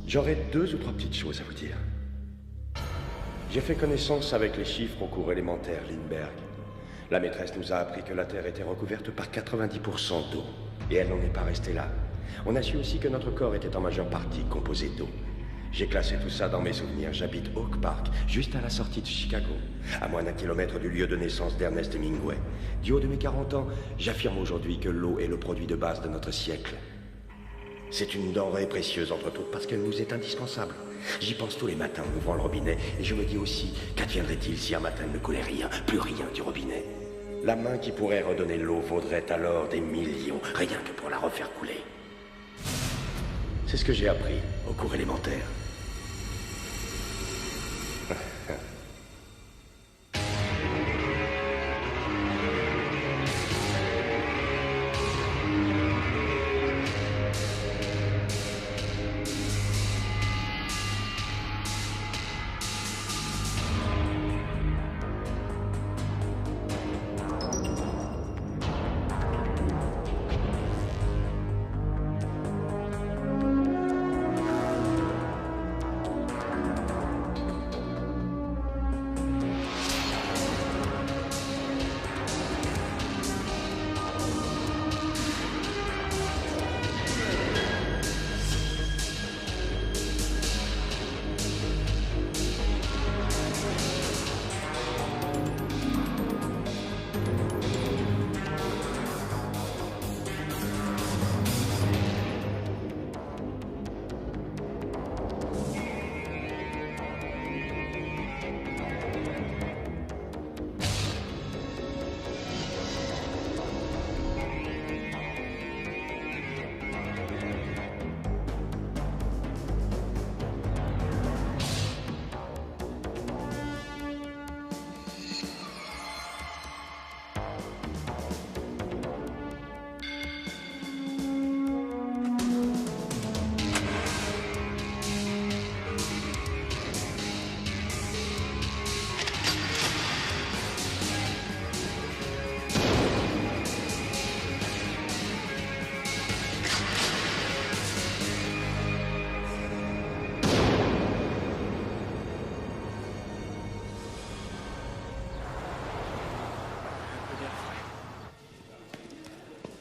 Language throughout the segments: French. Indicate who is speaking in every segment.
Speaker 1: J'aurais 2 ou 3 petites choses à vous dire. J'ai fait connaissance avec les chiffres au cours élémentaire Lindbergh. La maîtresse nous a appris que la Terre était recouverte par 90% d'eau. Et elle n'en est pas restée là. On a su aussi que notre corps était en majeure partie composé d'eau. J'ai classé tout ça dans mes souvenirs. J'habite Oak Park, juste à la sortie de Chicago, à moins d'1 kilomètre du lieu de naissance d'Ernest Hemingway. Du haut de mes 40 ans, j'affirme aujourd'hui que l'eau est le produit de base de notre siècle. C'est une denrée précieuse entre toutes parce qu'elle nous est indispensable. J'y pense tous les matins en ouvrant le robinet et je me dis aussi, qu'adviendrait-il si un matin il ne coulait rien, plus rien du robinet? La main qui pourrait redonner l'eau vaudrait alors des millions, rien que pour la refaire couler. C'est ce que j'ai appris au cours élémentaire.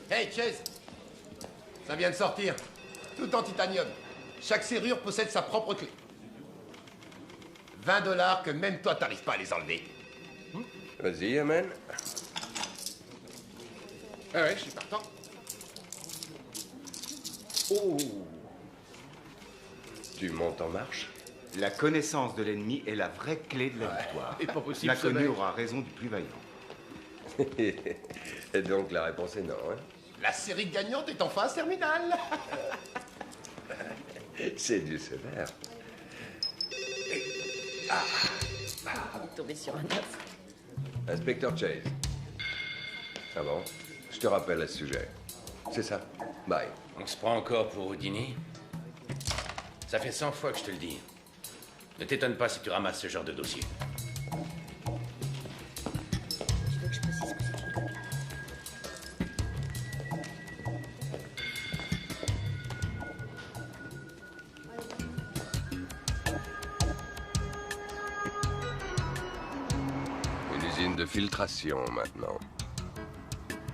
Speaker 2: Hey, Chase! Ça vient de sortir. Tout en titanium. Chaque serrure possède sa propre clé. 20 $ que même toi, t'arrives pas à les enlever.
Speaker 1: Vas-y, Amen.
Speaker 2: Ah ouais, je suis partant.
Speaker 1: Oh! Tu montes en marche?
Speaker 3: La connaissance de l'ennemi est la vraie clé de la victoire.
Speaker 2: Et pas possible,
Speaker 3: L'inconnu
Speaker 2: ce mec.
Speaker 3: aura raison du plus vaillant.
Speaker 1: Et donc la réponse est non, hein?
Speaker 2: La série gagnante est en phase terminale.
Speaker 1: C'est du sévère.
Speaker 4: Vous tombez sur un œuf.
Speaker 1: Inspecteur Chase. Ah bon? Je te rappelle à ce sujet. C'est ça. Bye.
Speaker 5: On se prend encore pour Houdini? Ça fait 100 fois que je te le dis. Ne t'étonne pas si tu ramasses ce genre de dossier.
Speaker 4: Tu veux que je précise que c'est une copine?
Speaker 1: Une usine de filtration maintenant.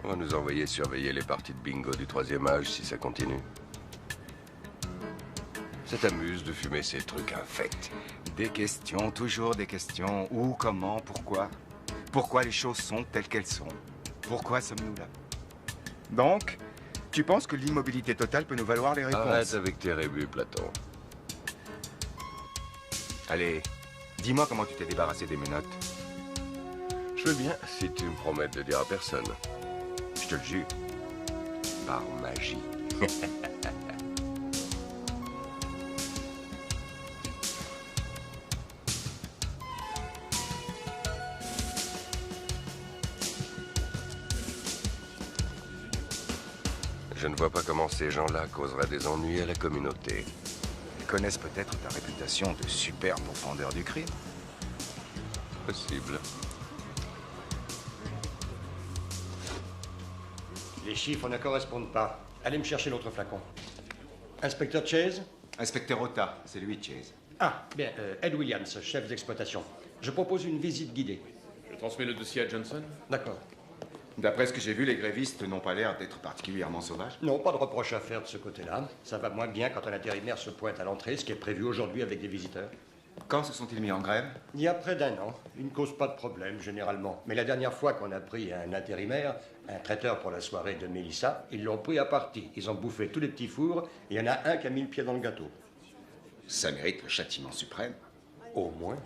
Speaker 1: On va nous envoyer surveiller les parties de bingo du 3e âge si ça continue. Ça t'amuse de fumer ces trucs infects?
Speaker 3: Des questions, toujours des questions. Où, comment, pourquoi? Pourquoi les choses sont telles qu'elles sont? Pourquoi sommes-nous là? Donc, tu penses que l'immobilité totale peut nous valoir les réponses?
Speaker 1: Arrête avec tes rébus, Platon.
Speaker 3: Allez, dis-moi comment tu t'es débarrassé des menottes.
Speaker 1: Je veux bien si tu me promets de le dire à personne.
Speaker 3: Je te le jure.
Speaker 1: Par magie. Je ne vois pas comment ces gens-là causeraient des ennuis à la communauté.
Speaker 3: Ils connaissent peut-être ta réputation de super pourfendeur du crime.
Speaker 1: Possible.
Speaker 6: Les chiffres ne correspondent pas. Allez me chercher l'autre flacon. Inspecteur Chase,
Speaker 3: Inspecteur Ota, c'est lui, Chase.
Speaker 6: Ah, bien, Ed Williams, chef d'exploitation. Je propose une visite guidée.
Speaker 5: Je transmets le dossier à Johnson.
Speaker 6: D'accord.
Speaker 3: D'après ce que j'ai vu, les grévistes n'ont pas l'air d'être particulièrement sauvages.
Speaker 6: Non, pas de reproche à faire de ce côté-là. Ça va moins bien quand un intérimaire se pointe à l'entrée, ce qui est prévu aujourd'hui avec des visiteurs.
Speaker 3: Quand se sont-ils mis en grève?
Speaker 6: Il y a près d'1 an. Ils ne causent pas de problème, généralement. Mais la dernière fois qu'on a pris un intérimaire, un traiteur pour la soirée de Mélissa, ils l'ont pris à partie. Ils ont bouffé tous les petits fours, et il y en a un qui a mis le pied dans le gâteau.
Speaker 3: Ça mérite le châtiment suprême.
Speaker 6: Au moins.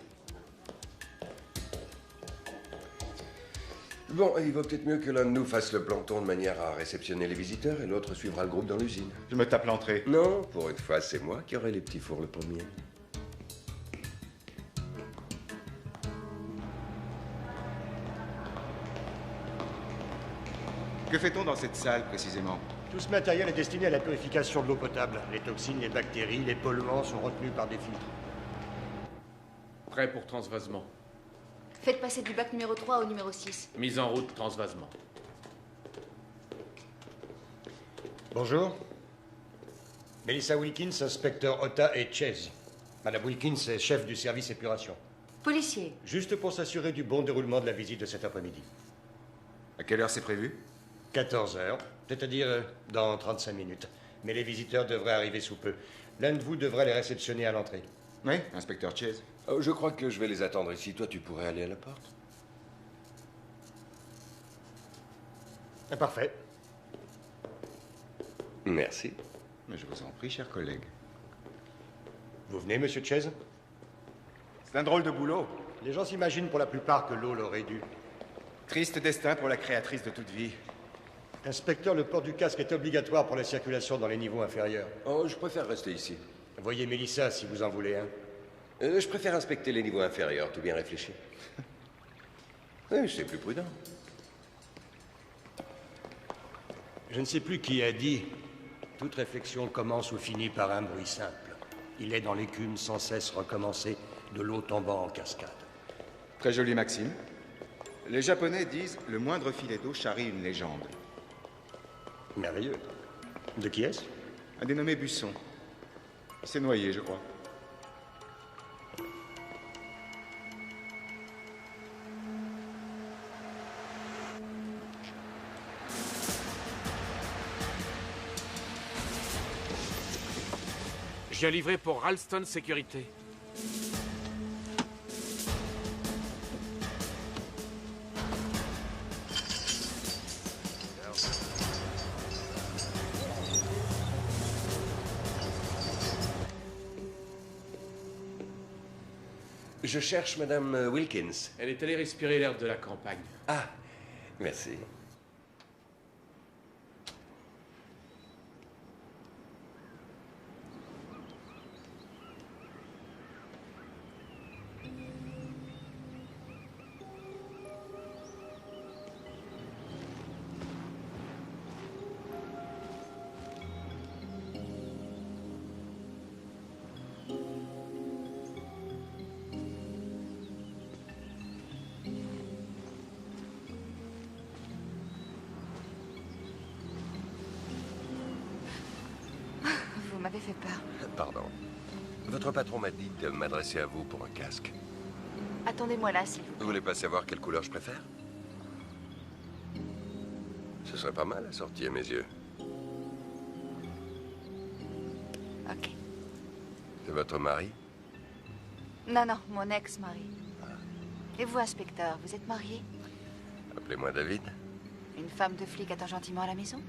Speaker 1: Bon, il vaut peut-être mieux que l'un de nous fasse le planton de manière à réceptionner les visiteurs et l'autre suivra le groupe dans l'usine.
Speaker 3: Je me tape l'entrée.
Speaker 1: Non, pour une fois, c'est moi qui aurai les petits fours le premier.
Speaker 3: Que fait-on dans cette salle, précisément?
Speaker 6: Tout ce matériel est destiné à la purification de l'eau potable. Les toxines, les bactéries, les polluants sont retenus par des filtres.
Speaker 5: Prêt pour transvasement.
Speaker 4: Faites passer du bac numéro 3 au numéro 6.
Speaker 5: Mise en route, transvasement.
Speaker 6: Bonjour. Melissa Wilkins, inspecteur Ota et Chase. Madame Wilkins est chef du service épuration.
Speaker 4: Policier.
Speaker 6: Juste pour s'assurer du bon déroulement de la visite de cet après-midi.
Speaker 3: À quelle heure c'est prévu?
Speaker 6: 14 heures, c'est-à-dire dans 35 minutes. Mais les visiteurs devraient arriver sous peu. L'un de vous devrait les réceptionner à l'entrée.
Speaker 3: Oui, inspecteur Chase.
Speaker 1: Je crois que je vais les attendre ici. Toi, tu pourrais aller à la porte.
Speaker 6: Parfait.
Speaker 1: Merci.
Speaker 3: Mais je vous en prie, cher collègue.
Speaker 6: Vous venez, monsieur Chase?
Speaker 3: C'est un drôle de boulot.
Speaker 6: Les gens s'imaginent pour la plupart que l'eau l'aurait dû.
Speaker 3: Triste destin pour la créatrice de toute vie.
Speaker 6: Inspecteur, le port du casque est obligatoire pour la circulation dans les niveaux inférieurs.
Speaker 1: Oh, je préfère rester ici.
Speaker 6: Voyez Mélissa si vous en voulez un.
Speaker 1: Je préfère inspecter les niveaux inférieurs, tout bien réfléchi. Oui, c'est plus prudent.
Speaker 6: Je ne sais plus qui a dit « Toute réflexion commence ou finit par un bruit simple. Il est dans l'écume sans cesse recommencer, de l'eau tombant en cascade. »
Speaker 3: Très jolie maxime. Les Japonais disent « Le moindre filet d'eau charrie une légende
Speaker 6: Merveilleux. De qui est-ce? »
Speaker 3: Un dénommé Busson. Il s'est noyé, je crois.
Speaker 5: J'ai livré pour Ralston Sécurité.
Speaker 1: Je cherche Madame Wilkins.
Speaker 5: Elle est allée respirer l'air de la campagne.
Speaker 1: Ah, merci.
Speaker 4: Vous m'avez fait peur.
Speaker 1: Pardon. Votre patron m'a dit de m'adresser à vous pour un casque.
Speaker 4: Attendez-moi là, s'il vous plaît.
Speaker 1: Vous voulez pas savoir quelle couleur je préfère? Ce serait pas mal assorti à mes yeux.
Speaker 4: Ok.
Speaker 1: C'est votre mari?
Speaker 4: Non, non, mon ex-mari. Et vous, inspecteur, vous êtes marié?
Speaker 1: Appelez-moi David.
Speaker 4: Une femme de flic attend gentiment à la maison?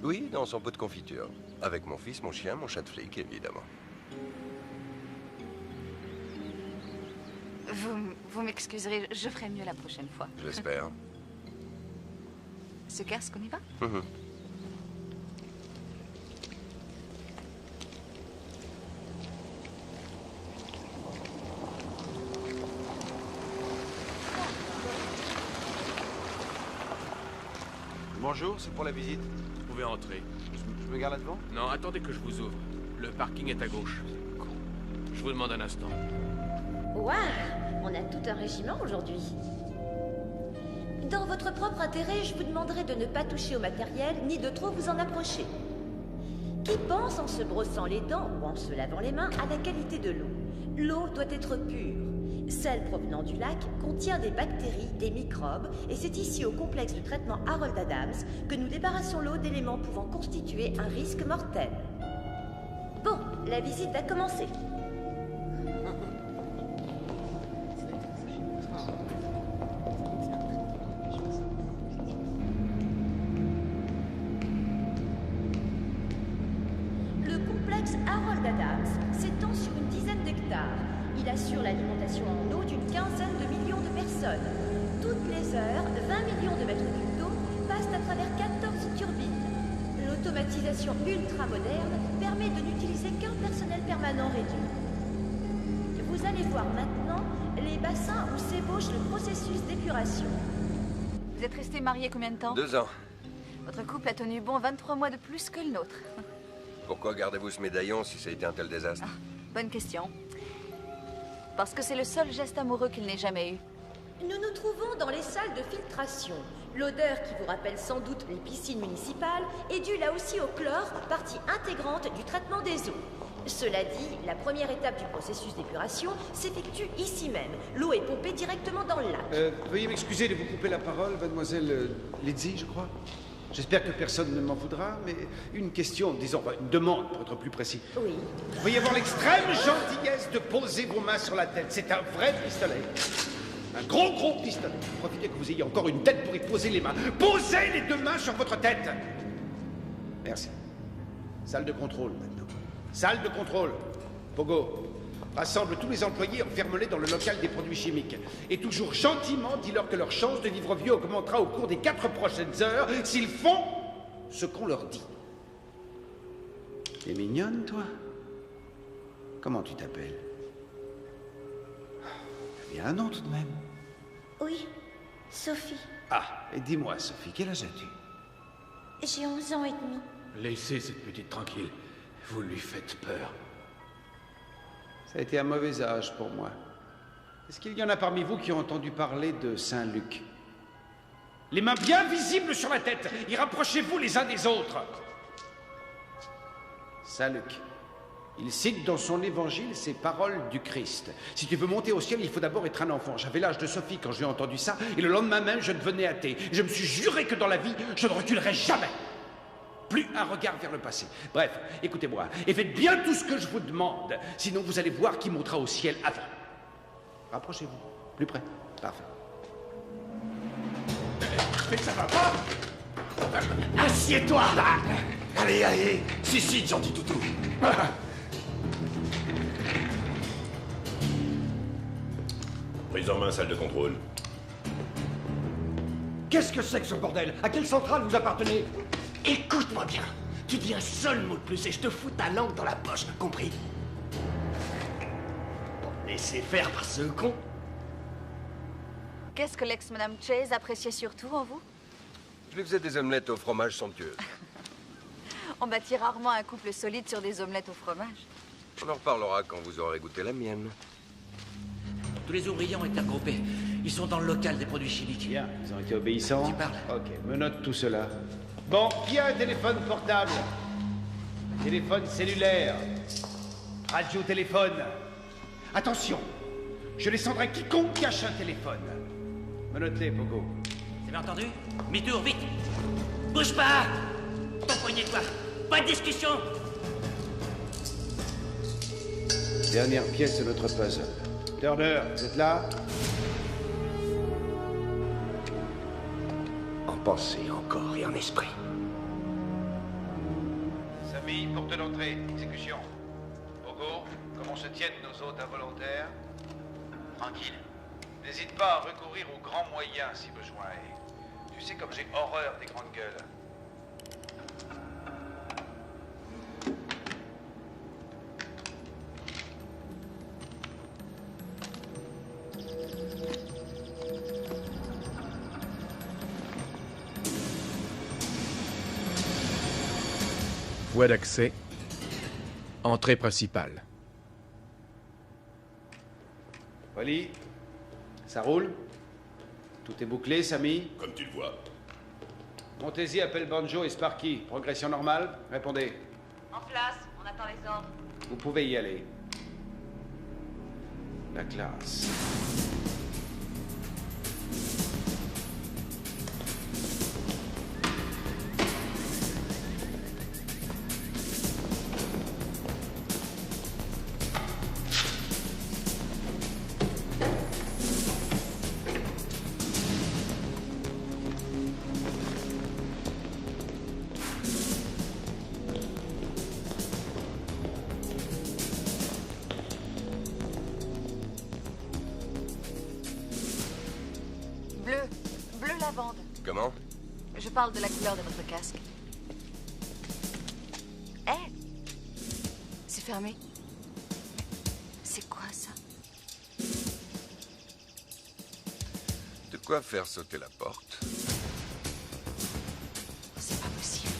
Speaker 1: Oui, dans son pot de confiture. Avec mon fils, mon chien, mon chat de flic, évidemment.
Speaker 4: Vous m'excuserez, je ferai mieux la prochaine fois.
Speaker 1: Je l'espère.
Speaker 4: Ce casque, on y va?
Speaker 7: Bonjour, c'est pour la visite.
Speaker 5: Vous pouvez entrer.
Speaker 7: Je me garde là devant?
Speaker 5: Non, attendez que je vous ouvre. Le parking est à gauche. Je vous demande un instant.
Speaker 8: Waouh, on a tout un régiment aujourd'hui. Dans votre propre intérêt, je vous demanderai de ne pas toucher au matériel, ni de trop vous en approcher. qui pense en se brossant les dents ou en se lavant les mains à la qualité de l'eau. L'eau doit être pure. Celle provenant du lac contient des bactéries, des microbes, et c'est ici au complexe de traitement Harold Adams que nous débarrassons l'eau d'éléments pouvant constituer un risque mortel. Bon, la visite va commencer. Le complexe Harold Adams s'étend sur une dizaine d'hectares. Il assure l'alimentation en eau d'une quinzaine de millions de personnes. Toutes les heures, 20 millions de mètres cubes d'eau passent à travers 14 turbines. L'automatisation ultra-moderne permet de n'utiliser qu'un personnel permanent réduit. Vous allez voir maintenant les bassins où s'ébauche le processus d'épuration.
Speaker 4: Vous êtes restés mariés combien de temps?
Speaker 9: 2 ans.
Speaker 4: Votre couple a tenu bon 23 mois de plus que le nôtre.
Speaker 9: Pourquoi gardez-vous ce médaillon si ça a été un tel désastre?
Speaker 4: Bonne question. Parce que c'est le seul geste amoureux qu'il n'ait jamais eu.
Speaker 8: Nous nous trouvons dans les salles de filtration. L'odeur qui vous rappelle sans doute les piscines municipales est due là aussi au chlore, partie intégrante du traitement des eaux. Cela dit, la première étape du processus d'épuration s'effectue ici même. L'eau est pompée directement dans le lac.
Speaker 10: Veuillez m'excuser de vous couper la parole, mademoiselle Lydie, je crois. J'espère que personne ne m'en voudra, mais une question, disons, une demande pour être plus précis.
Speaker 8: Oui.
Speaker 10: Veuillez avoir l'extrême gentillesse de poser vos mains sur la tête. C'est un vrai pistolet. Un gros pistolet. Profitez que vous ayez encore une tête pour y poser les mains. Posez les 2 mains sur votre tête. Merci. Salle de contrôle, maintenant. Salle de contrôle. Pogo, rassemble tous les employés, enferme-les dans le local des produits chimiques. Et toujours gentiment, dis-leur que leur chance de vivre vieux augmentera au cours des 4 prochaines heures s'ils font ce qu'on leur dit. T'es mignonne, toi? Comment tu t'appelles? T'as bien un nom, tout de même.
Speaker 8: Oui, Sophie.
Speaker 10: Ah, et dis-moi, Sophie, quel âge as-tu?
Speaker 8: J'ai 11 ans et demi.
Speaker 5: Laissez cette petite tranquille. Vous lui faites peur.
Speaker 10: Ça a été un mauvais âge pour moi. Est-ce qu'il y en a parmi vous qui ont entendu parler de Saint-Luc? Les mains bien visibles sur la tête, et rapprochez-vous les uns des autres. Saint-Luc. Il cite dans son évangile ces paroles du Christ. Si tu veux monter au ciel, il faut d'abord être un enfant. J'avais l'âge de Sophie quand j'ai entendu ça, et le lendemain même, je devenais athée. Je me suis juré que dans la vie, je ne reculerai jamais. Plus un regard vers le passé. Bref, écoutez-moi, et faites bien tout ce que je vous demande. Sinon, vous allez voir qui montera au ciel avant. Rapprochez-vous. Plus près. Parfait.
Speaker 2: Mais ça va pas? Assieds-toi là. Allez, si, gentil toutou.
Speaker 1: Prise en main, salle de contrôle.
Speaker 6: Qu'est-ce que c'est que ce bordel? À quelle centrale vous appartenez?
Speaker 2: Écoute-moi bien. Tu dis un seul mot de plus et je te fous ta langue dans la poche, compris? Bon, laissez faire par ce con.
Speaker 4: Qu'est-ce que l'ex-madame Chase appréciait surtout en vous?
Speaker 9: Je lui faisais des omelettes au fromage somptueuses.
Speaker 4: On bâtit rarement un couple solide sur des omelettes au fromage.
Speaker 9: On en reparlera quand vous aurez goûté la mienne.
Speaker 11: Tous les ouvriers ont été regroupés. Ils sont dans le local des produits chimiques.
Speaker 10: Bien, ils ont été obéissants.
Speaker 11: Tu parles?
Speaker 10: Ok, me note tout cela. Bon, qui a un téléphone portable? Téléphone cellulaire. Radio-téléphone. Attention, je descendrai quiconque cache un téléphone. Me note-les, Pogo.
Speaker 11: C'est bien entendu? Mi-tour, vite! Bouge pas! Ton poignet de toi! Pas de discussion!
Speaker 10: Dernière pièce de notre puzzle. Turner, vous êtes là?
Speaker 2: En pensée, en corps et en esprit.
Speaker 10: Samy, porte d'entrée, exécution. Pogo, comment se tiennent nos hôtes involontaires? Tranquille. N'hésite pas à recourir aux grands moyens si besoin est. Tu sais comme j'ai horreur des grandes gueules.
Speaker 12: Voie d'accès. Entrée principale.
Speaker 10: Wally, ça roule? Tout est bouclé, Samy?
Speaker 1: Comme tu le vois.
Speaker 10: Montez-y, appelle Banjo et Sparky. Progression normale? Répondez.
Speaker 4: En place, on attend les ordres.
Speaker 10: Vous pouvez y aller. La classe.
Speaker 4: Bleu lavande.
Speaker 9: Comment?
Speaker 4: Je parle de la couleur de votre casque. Hé! C'est fermé. C'est quoi ça?
Speaker 9: De quoi faire sauter la porte?
Speaker 4: C'est pas possible.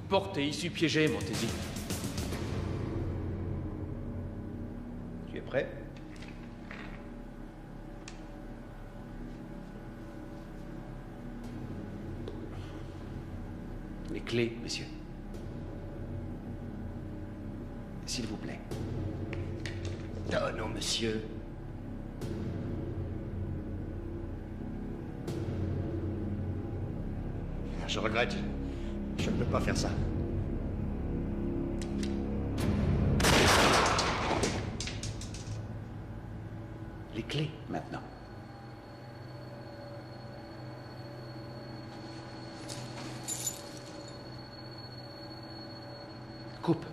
Speaker 12: Porte et issue piégée, Montesi.
Speaker 10: Tu es prêt? Les clés, messieurs. S'il vous plaît.
Speaker 6: Oh non, monsieur. Je regrette. Je ne peux pas faire ça.
Speaker 10: Les clés, maintenant. Coupe.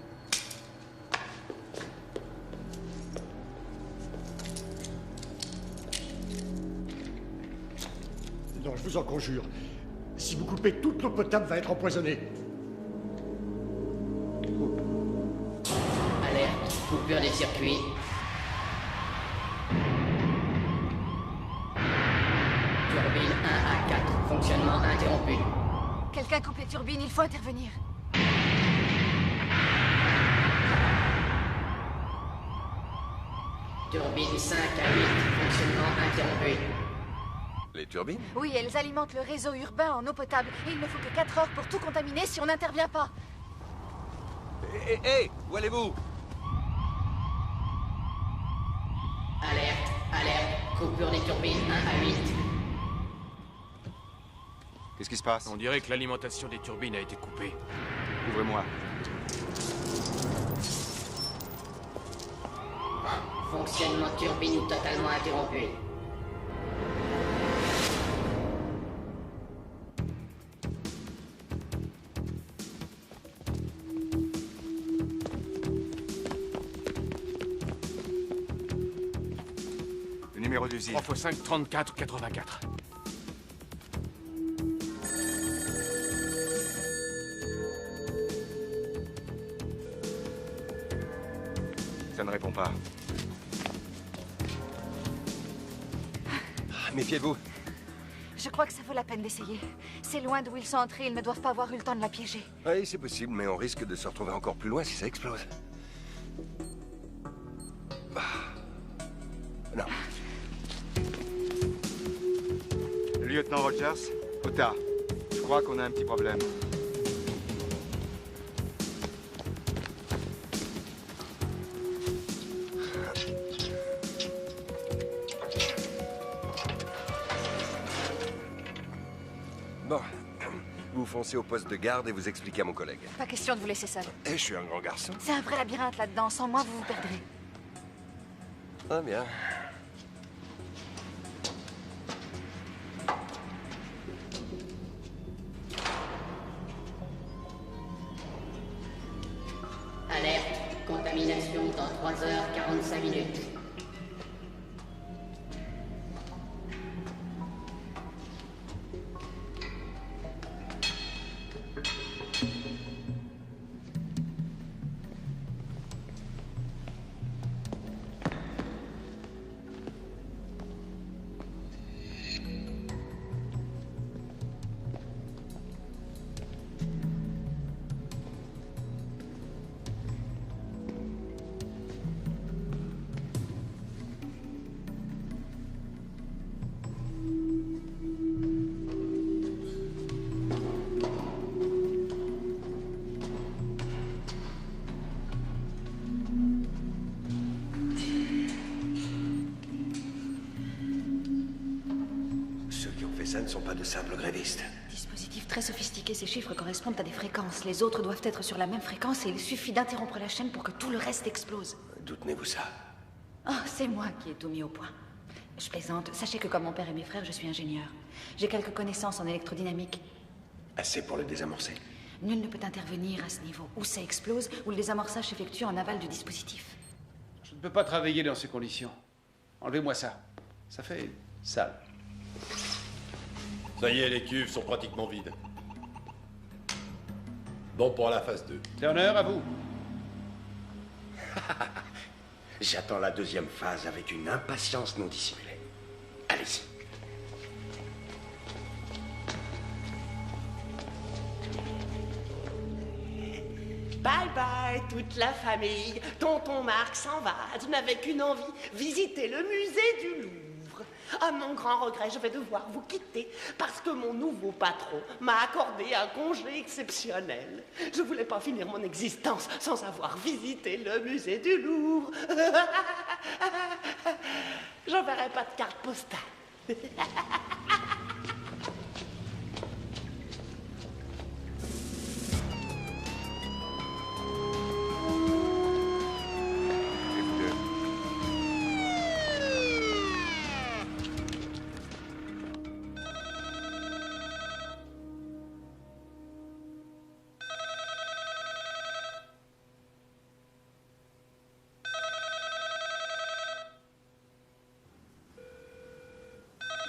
Speaker 6: Non, je vous en conjure. Si vous coupez, toute l'eau potable va être empoisonnée.
Speaker 13: Alerte, coupure des circuits. Turbine 1 à 4, fonctionnement interrompu.
Speaker 4: Quelqu'un coupe les turbines, il faut intervenir.
Speaker 13: Turbine 5 à 8, fonctionnement interrompu.
Speaker 9: Les turbines?
Speaker 4: Oui, elles alimentent le réseau urbain en eau potable. Et il ne faut que 4 heures pour tout contaminer si on n'intervient pas.
Speaker 9: Hé, où allez-vous?
Speaker 13: Alerte, alerte, coupure des turbines 1 à 8.
Speaker 3: Qu'est-ce qui se passe?
Speaker 12: On dirait que l'alimentation des turbines a été coupée.
Speaker 3: Ouvrez-moi.
Speaker 13: Fonctionnement turbine totalement interrompu.
Speaker 3: Le numéro d'usine.
Speaker 12: 3x5, 34, 84.
Speaker 3: Ça ne répond pas.
Speaker 9: Méfiez-vous.
Speaker 4: Je crois que ça vaut la peine d'essayer. C'est loin d'où ils sont entrés, ils ne doivent pas avoir eu le temps de la piéger.
Speaker 9: Oui, c'est possible, mais on risque de se retrouver encore plus loin si ça explose. Non.
Speaker 3: Lieutenant Rogers, Ota, je crois qu'on a un petit problème.
Speaker 9: Bon, vous foncez au poste de garde et vous expliquez à mon collègue.
Speaker 4: Pas question de vous laisser seul.
Speaker 9: Et je suis un grand garçon.
Speaker 4: C'est un vrai labyrinthe là-dedans. Sans moi, vous vous perdrez.
Speaker 9: Ah bien.
Speaker 13: Alerte, contamination dans 3h45.
Speaker 9: Mais ça ne sont pas de simples grévistes.
Speaker 4: Dispositif très sophistiqué, ces chiffres correspondent à des fréquences. Les autres doivent être sur la même fréquence et il suffit d'interrompre la chaîne pour que tout le reste explose.
Speaker 9: D'où tenez-vous ça?
Speaker 4: Oh, c'est moi qui ai tout mis au point. Je plaisante. Sachez que comme mon père et mes frères, je suis ingénieur. J'ai quelques connaissances en électrodynamique.
Speaker 9: Assez pour le désamorcer.
Speaker 4: Nul ne peut intervenir à ce niveau. Ou ça explose, ou le désamorçage s'effectue en aval du dispositif.
Speaker 10: Je ne peux pas travailler dans ces conditions. Enlevez-moi ça. Ça fait sale.
Speaker 2: Ça y est, les cuves sont pratiquement vides. Bon pour la phase 2.
Speaker 10: Turner, à vous.
Speaker 1: J'attends la deuxième phase avec une impatience non dissimulée. Allez-y.
Speaker 14: Bye bye, toute la famille. Tonton Marc s'en va. Je n'avais qu'une envie, visiter le musée du Louvre. À mon grand regret, je vais devoir vous quitter parce que mon nouveau patron m'a accordé un congé exceptionnel. Je voulais pas finir mon existence sans avoir visité le musée du Louvre. J'enverrai pas de carte postale.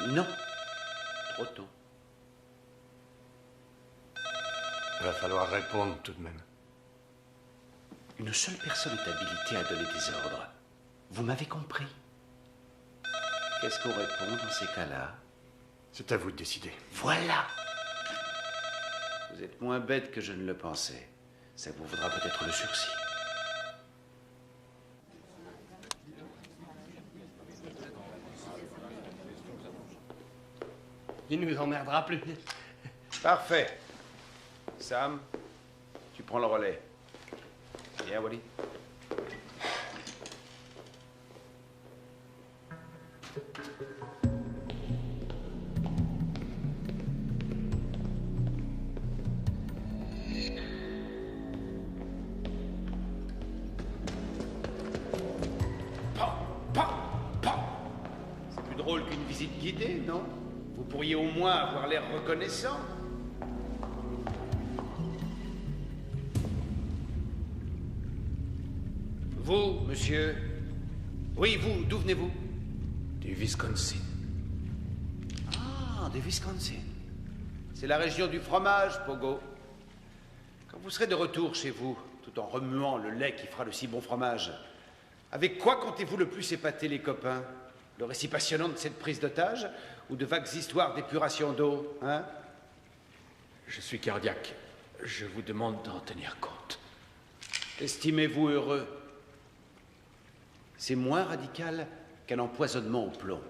Speaker 11: Non. Trop tôt.
Speaker 6: Va falloir répondre tout de même.
Speaker 11: Une seule personne est habilitée à donner des ordres. Vous m'avez compris. Qu'est-ce qu'on répond dans ces cas-là?
Speaker 6: C'est à vous de décider.
Speaker 11: Voilà. Vous êtes moins bête que je ne le pensais. Ça vous vaudra peut-être le sursis.
Speaker 14: Il ne nous emmerdera plus.
Speaker 10: Parfait. Sam, tu prends le relais. Viens, Wally. C'est plus drôle qu'une visite guidée, non? Vous pourriez au moins avoir l'air reconnaissant. Vous, monsieur. Oui, vous, d'où venez-vous?
Speaker 5: Du Wisconsin.
Speaker 10: Ah, du Wisconsin. C'est la région du fromage, Pogo. Quand vous serez de retour chez vous, tout en remuant le lait qui fera le si bon fromage, avec quoi comptez-vous le plus épater les copains? Le récit passionnant de cette prise d'otage ou de vagues histoires d'épuration d'eau, hein?
Speaker 12: Je suis cardiaque. Je vous demande d'en tenir compte.
Speaker 10: Estimez-vous heureux? C'est moins radical qu'un empoisonnement au plomb.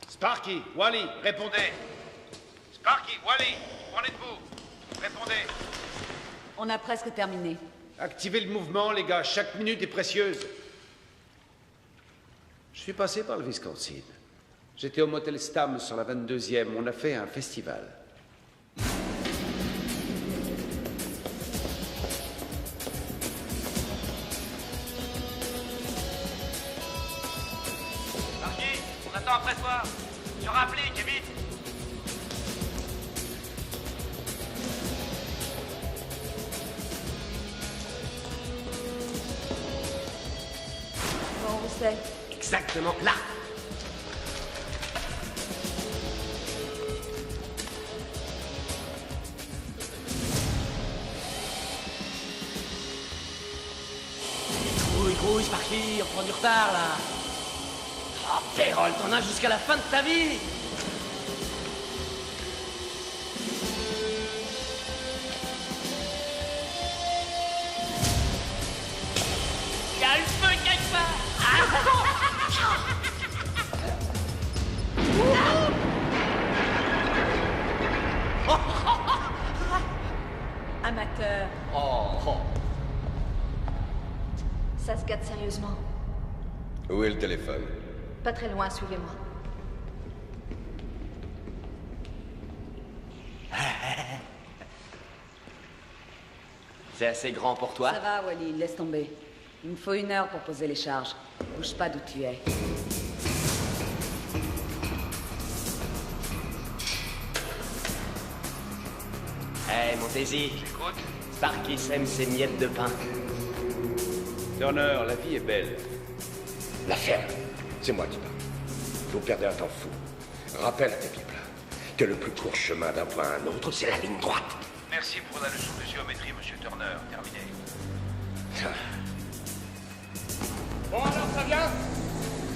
Speaker 10: Sparky, Wally, répondez. Sparky, Wally, qu'en êtes-vous? Répondez.
Speaker 4: On a presque terminé.
Speaker 10: Activez le mouvement, les gars. Chaque minute est précieuse. Je suis passé par le Wisconsin. J'étais au motel Stam sur la 22e. On a fait un festival.
Speaker 11: Marquis, on attend après toi. Je rapplique, vite.
Speaker 4: Bon, où c'est?
Speaker 14: Exactement là. Grouille, Sparky, on prend du retard là. Oh, Pérol, t'en as jusqu'à la fin de ta vie. Il y a le feu quelque part.
Speaker 4: Amateur.
Speaker 14: Oh.
Speaker 4: Ça se gâte sérieusement.
Speaker 9: Où est le téléphone?
Speaker 4: Pas très loin, suivez-moi.
Speaker 11: C'est assez grand pour toi?
Speaker 4: Ça va, Wally, laisse tomber. Il me faut 1 heure pour poser les charges. Bouge pas d'où tu es.
Speaker 11: Hé, Montesi.
Speaker 15: J'écoute.
Speaker 11: Sparky aime ses miettes de pain.
Speaker 1: Turner, la vie est belle. La ferme, c'est moi qui parle. Vous perdez un temps fou. Rappelle à tes pieds plats que le plus court chemin d'un point à un autre, c'est la ligne droite.
Speaker 15: Merci pour la leçon de géométrie, monsieur Turner. Terminé.
Speaker 2: Bon, alors ça vient?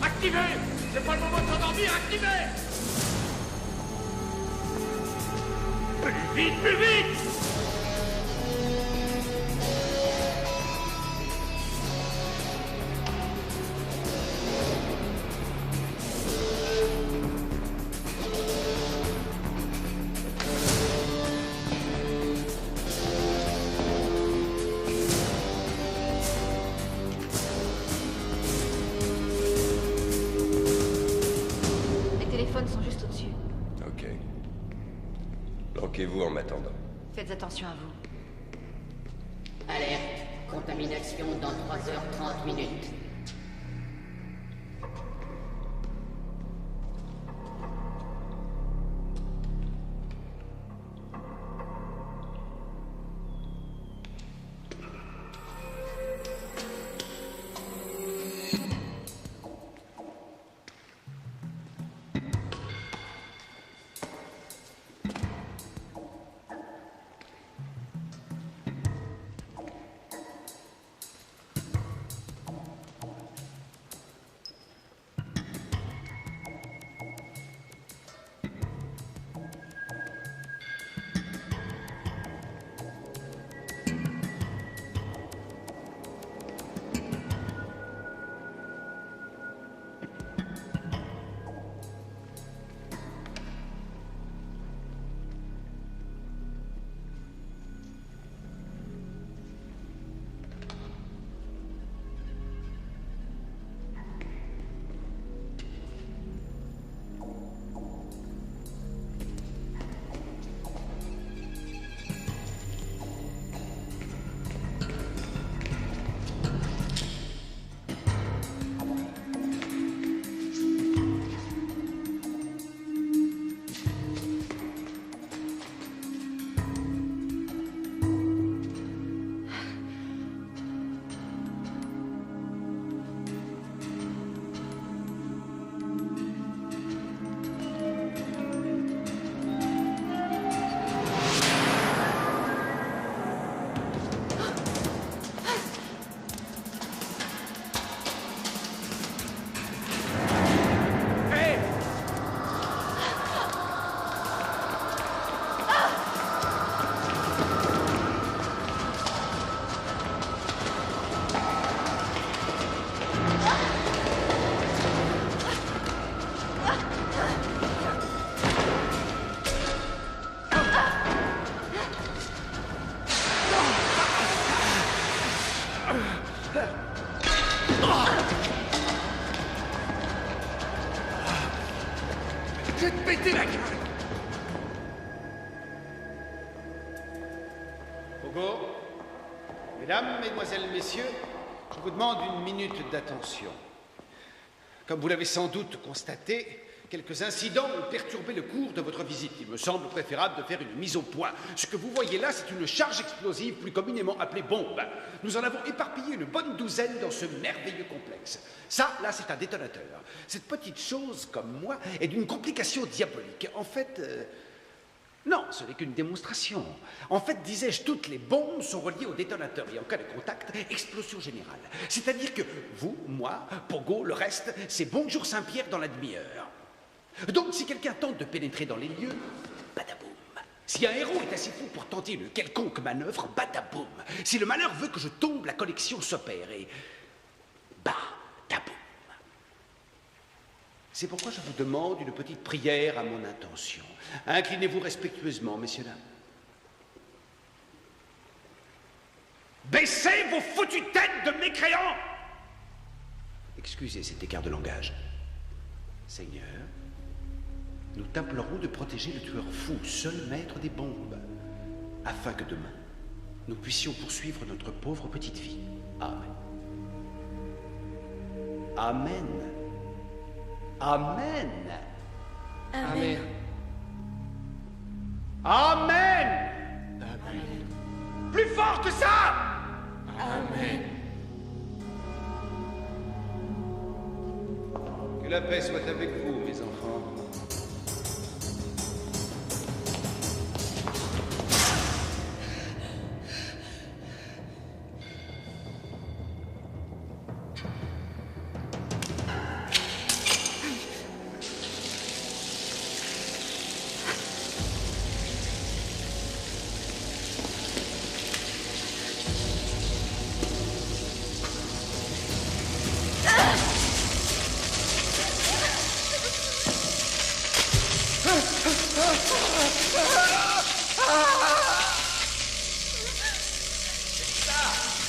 Speaker 2: Activez! C'est pas le moment de s'endormir, activez! Plus vite, plus vite!
Speaker 4: Les téléphones sont juste au-dessus.
Speaker 9: Ok. Bloquez-vous en m'attendant.
Speaker 4: Faites attention à vous.
Speaker 13: Alerte. Contamination dans 3h30 minutes.
Speaker 2: Je vais te péter la gueule!
Speaker 10: Pogo, mesdames, mesdemoiselles, messieurs, je vous demande 1 minute d'attention. Comme vous l'avez sans doute constaté, quelques incidents ont perturbé le cours de votre visite. Il me semble préférable de faire une mise au point. Ce que vous voyez là, c'est une charge explosive plus communément appelée bombe. Nous en avons éparpillé une bonne douzaine dans ce merveilleux complexe. Ça, là, c'est un détonateur. Cette petite chose, comme moi, est d'une complication diabolique. En fait... Non, ce n'est qu'une démonstration. En fait, disais-je, toutes les bombes sont reliées au détonateur et en cas de contact, explosion générale. C'est-à-dire que vous, moi, Pogo, le reste, c'est bonjour Saint-Pierre dans la demi-heure. Donc, si quelqu'un tente de pénétrer dans les lieux, badaboum. Si un héros est assez fou pour tenter une quelconque manœuvre, badaboum. Si le malheur veut que je tombe, la collection s'opère et... badaboum. C'est pourquoi je vous demande une petite prière à mon intention. Inclinez-vous respectueusement, messieurs, dames. Baissez vos foutues têtes de mécréants!
Speaker 11: Excusez cet écart de langage. Seigneur, nous t'implorons de protéger le tueur fou, seul maître des bombes, afin que demain, nous puissions poursuivre notre pauvre petite vie. Amen. Amen. Amen.
Speaker 8: Amen.
Speaker 10: Amen. Plus fort que ça.
Speaker 8: Amen.
Speaker 11: Que la paix soit avec vous, mes enfants.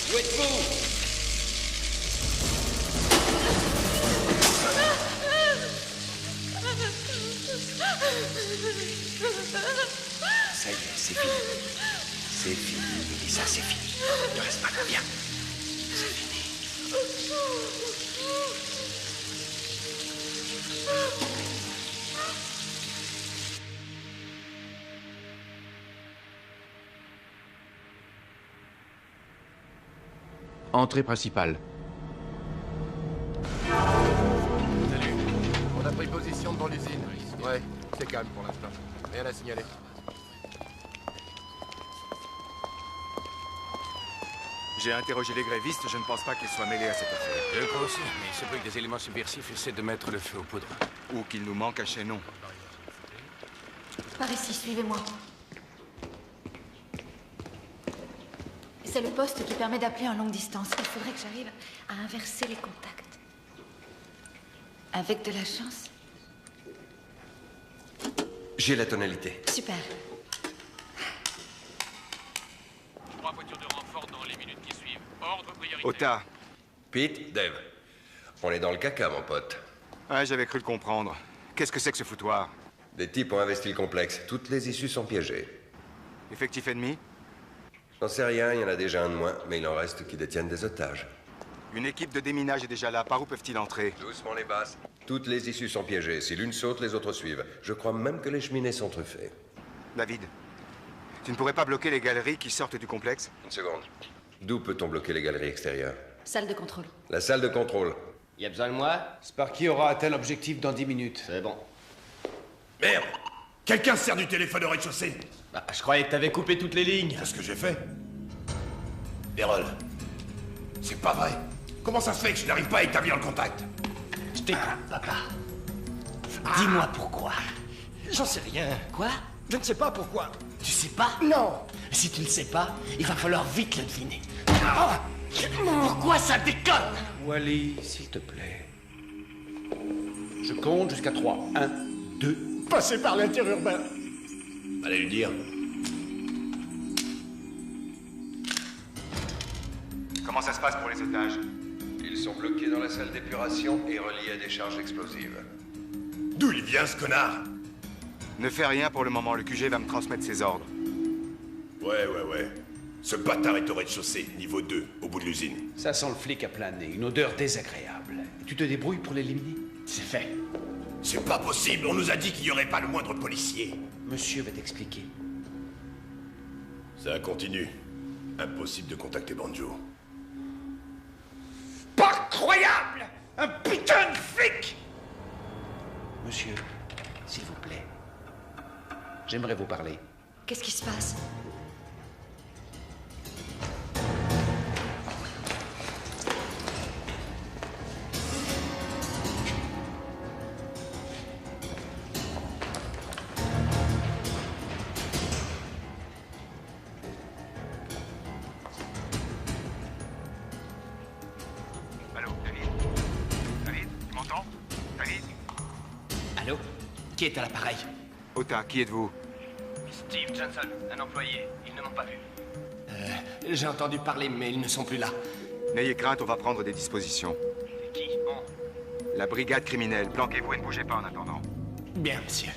Speaker 5: Où êtes-vous?
Speaker 11: Ça y est, c'est fini. C'est fini, Mélissa, c'est fini. Ne reste pas là, viens. C'est fini.
Speaker 12: Entrée principale.
Speaker 2: Salut. On a pris position devant l'usine. Ouais, c'est calme pour l'instant. Rien à signaler.
Speaker 3: J'ai interrogé les grévistes, je ne pense pas qu'ils soient mêlés à cette affaire.
Speaker 5: Je le crois aussi, mais il se peut que des éléments subversifs essaient de mettre le feu aux poudres.
Speaker 3: Ou qu'il nous manque un chaînon.
Speaker 4: Par ici, suivez-moi. C'est le poste qui permet d'appeler en longue distance. Il faudrait que j'arrive à inverser les contacts. Avec de la chance.
Speaker 9: J'ai la tonalité.
Speaker 4: Super.
Speaker 15: 3 voitures de renfort dans les minutes qui suivent. Ordre prioritaire.
Speaker 3: Ota.
Speaker 9: Pete, Dave. On est dans le caca, mon pote.
Speaker 3: Ouais, j'avais cru le comprendre. Qu'est-ce que c'est que ce foutoir?
Speaker 9: Des types ont investi le complexe. Toutes les issues sont piégées.
Speaker 3: Effectif ennemi?
Speaker 9: J'en sais rien, il y en a déjà un de moins, mais il en reste qui détiennent des otages.
Speaker 3: Une équipe de déminage est déjà là. Par où peuvent-ils entrer?
Speaker 9: Doucement les basses. Toutes les issues sont piégées. Si l'une saute, les autres suivent. Je crois même que les cheminées sont truffées.
Speaker 3: David, tu ne pourrais pas bloquer les galeries qui sortent du complexe?
Speaker 9: Une seconde. D'où peut-on bloquer les galeries extérieures?
Speaker 4: Salle de contrôle.
Speaker 9: La salle de contrôle.
Speaker 13: Y a besoin de moi?
Speaker 11: Sparky aura atteint l'objectif dans 10 minutes.
Speaker 13: C'est bon.
Speaker 2: Merde! Quelqu'un se sert du téléphone au rez-de-chaussée.
Speaker 13: Bah, je croyais que t'avais coupé toutes les lignes.
Speaker 2: C'est ce que j'ai fait. Errol. C'est pas vrai. Comment ça se fait que je n'arrive pas à établir le contact?
Speaker 14: Je t'écoute, papa. Dis-moi pourquoi.
Speaker 16: J'en sais rien.
Speaker 14: Quoi?
Speaker 16: Je ne sais pas pourquoi.
Speaker 14: Tu sais pas?
Speaker 16: Non.
Speaker 14: Si tu ne sais pas, il va falloir vite le deviner. Pourquoi ça déconne?
Speaker 11: Wally, s'il te plaît. Je compte jusqu'à 3. 1, 2.
Speaker 16: Passer par l'interurbain.
Speaker 2: Allez lui dire.
Speaker 3: Comment ça se passe pour les otages?
Speaker 9: Ils sont bloqués dans la salle d'épuration et reliés à des charges explosives.
Speaker 2: D'où il vient, ce connard?
Speaker 3: Ne fais rien pour le moment, le QG va me transmettre ses ordres.
Speaker 2: Ouais. Ce bâtard est au rez-de-chaussée, niveau 2, au bout de l'usine.
Speaker 11: Ça sent le flic à plein nez, une odeur désagréable. Et tu te débrouilles pour l'éliminer?
Speaker 14: C'est fait.
Speaker 2: C'est pas possible, on nous a dit qu'il n'y aurait pas le moindre policier.
Speaker 11: Monsieur va t'expliquer.
Speaker 2: Ça continue. Impossible de contacter Banjo.
Speaker 10: Pas croyable! Un putain de flic!
Speaker 11: Monsieur, s'il vous plaît. J'aimerais vous parler.
Speaker 4: Qu'est-ce qui se passe?
Speaker 3: Allô, David? David, tu m'entends? David?
Speaker 14: Allô? Qui est à l'appareil?
Speaker 3: Ota, qui êtes-vous?
Speaker 15: Steve Johnson, un employé. Ils ne m'ont pas vu.
Speaker 14: J'ai entendu parler, mais ils ne sont plus là.
Speaker 3: N'ayez crainte, on va prendre des dispositions.
Speaker 15: C'est qui? On.
Speaker 3: La brigade criminelle, planquez-vous et ne bougez pas en attendant.
Speaker 16: Bien, monsieur.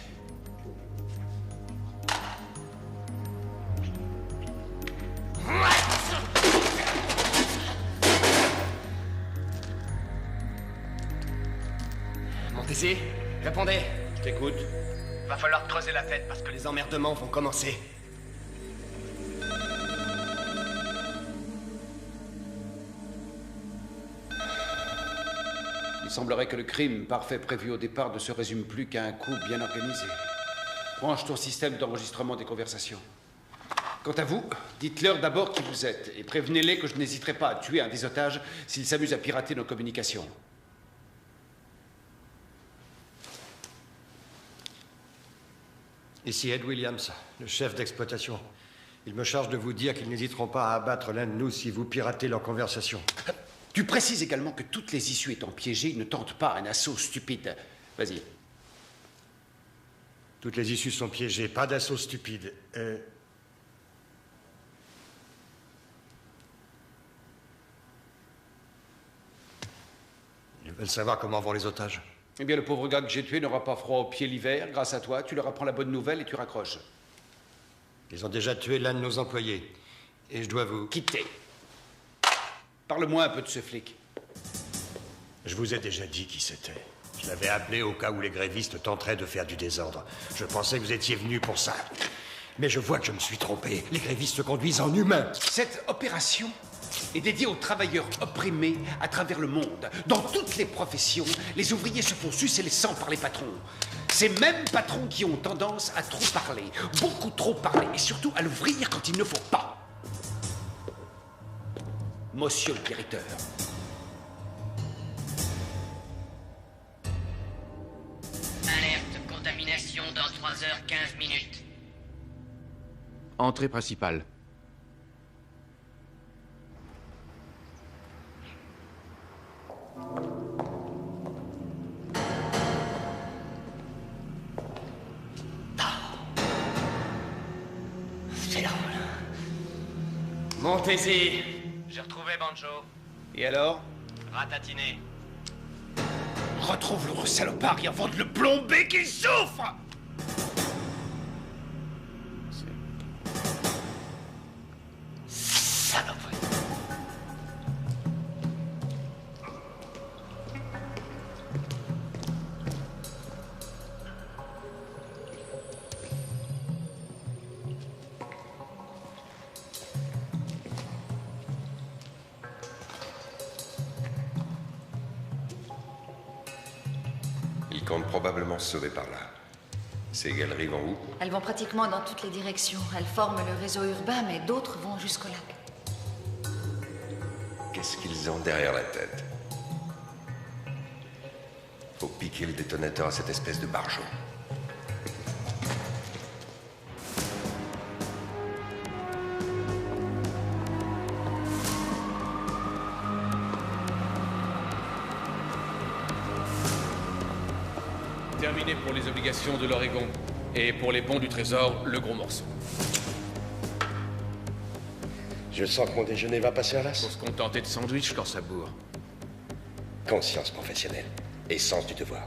Speaker 2: Montez-y, répondez.
Speaker 12: Je t'écoute.
Speaker 2: Va falloir creuser la tête parce que les emmerdements vont commencer.
Speaker 11: Il semblerait que le crime parfait prévu au départ ne se résume plus qu'à un coup bien organisé. Branche ton système d'enregistrement des conversations. Quant à vous, dites-leur d'abord qui vous êtes et prévenez-les que je n'hésiterai pas à tuer un des otages s'ils s'amusent à pirater nos communications.
Speaker 6: Ici Ed Williams, le chef d'exploitation. Il me charge de vous dire qu'ils n'hésiteront pas à abattre l'un de nous si vous piratez leur conversation.
Speaker 11: Tu précises également que toutes les issues étant piégées, ils ne tentent pas un assaut stupide. Vas-y.
Speaker 6: Toutes les issues sont piégées, pas d'assaut stupide. Ils veulent savoir comment vont les otages.
Speaker 11: Eh bien, le pauvre gars que j'ai tué n'aura pas froid aux pieds l'hiver. Grâce à toi, tu leur apprends la bonne nouvelle et tu raccroches.
Speaker 6: Ils ont déjà tué l'un de nos employés. Et je dois vous...
Speaker 11: Quitter. Parle-moi un peu de ce flic.
Speaker 6: Je vous ai déjà dit qui c'était. Je l'avais appelé au cas où les grévistes tenteraient de faire du désordre. Je pensais que vous étiez venu pour ça. Mais je vois que je me suis trompé. Les grévistes se conduisent en humains.
Speaker 11: Cette opération est dédiée aux travailleurs opprimés à travers le monde. Dans toutes les professions, les ouvriers se font sucer les sangs par les patrons. Ces mêmes patrons qui ont tendance à trop parler, beaucoup trop parler, et surtout à l'ouvrir quand il ne faut pas. Monsieur le directeur.
Speaker 13: Alerte contamination dans 3h15.
Speaker 12: Entrée principale.
Speaker 2: C'est drôle. Montez-y.
Speaker 17: J'ai retrouvé Banjo.
Speaker 11: Et alors?
Speaker 17: Ratatiné.
Speaker 11: Retrouve l'autre salopard et avant de le plomber qu'il souffre!
Speaker 2: Saloperie.
Speaker 9: Ils comptent probablement se sauver par là. Ces galeries vont où?
Speaker 4: Elles vont pratiquement dans toutes les directions. Elles forment le réseau urbain, mais d'autres vont jusqu'au lac.
Speaker 9: Qu'est-ce qu'ils ont derrière la tête? Faut piquer le détonateur à cette espèce de barjot.
Speaker 12: Terminé pour les obligations de l'Oregon. Et pour les bons du trésor, le gros morceau.
Speaker 1: Je sens que mon déjeuner va passer à l'as.
Speaker 12: Faut se contenter de sandwich quand ça bourre.
Speaker 1: Conscience professionnelle et sens du devoir.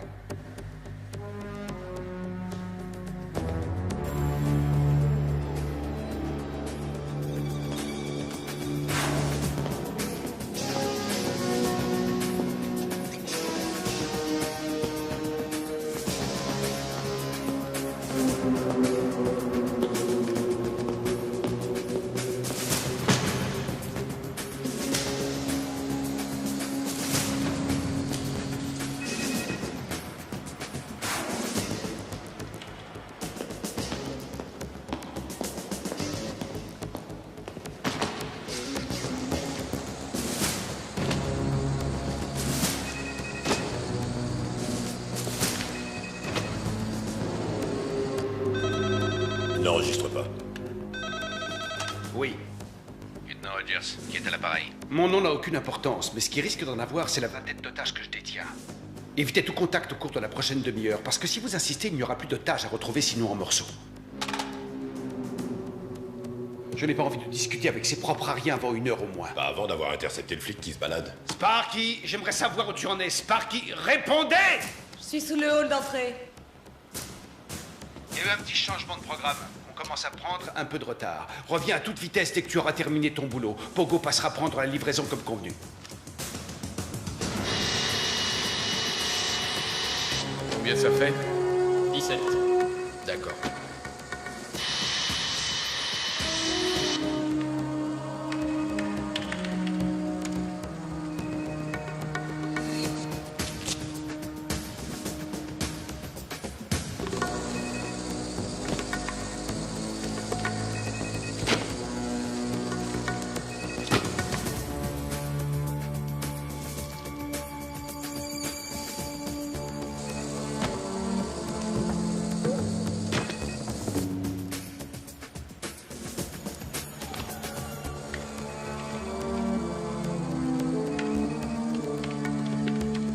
Speaker 1: N'enregistre pas.
Speaker 11: Oui.
Speaker 5: Lieutenant Rogers, qui est à l'appareil?
Speaker 11: Mon nom n'a aucune importance, mais ce qui risque d'en avoir, c'est la vingtaine d'otages que je détiens. Évitez tout contact au cours de la prochaine demi-heure, parce que si vous insistez, il n'y aura plus d'otages à retrouver sinon en morceaux. Je n'ai pas envie de discuter avec ses propres ariens avant 1 heure au moins.
Speaker 18: Pas avant d'avoir intercepté le flic qui se balade.
Speaker 10: Sparky, j'aimerais savoir où tu en es. Sparky, répondez!
Speaker 19: Je suis sous le hall d'entrée.
Speaker 11: Il y a eu un petit changement de programme. On commence à prendre un peu de retard. Reviens à toute vitesse dès que tu auras terminé ton boulot. Pogo passera prendre la livraison comme convenu.
Speaker 5: Combien ça fait?
Speaker 12: 17.
Speaker 5: D'accord.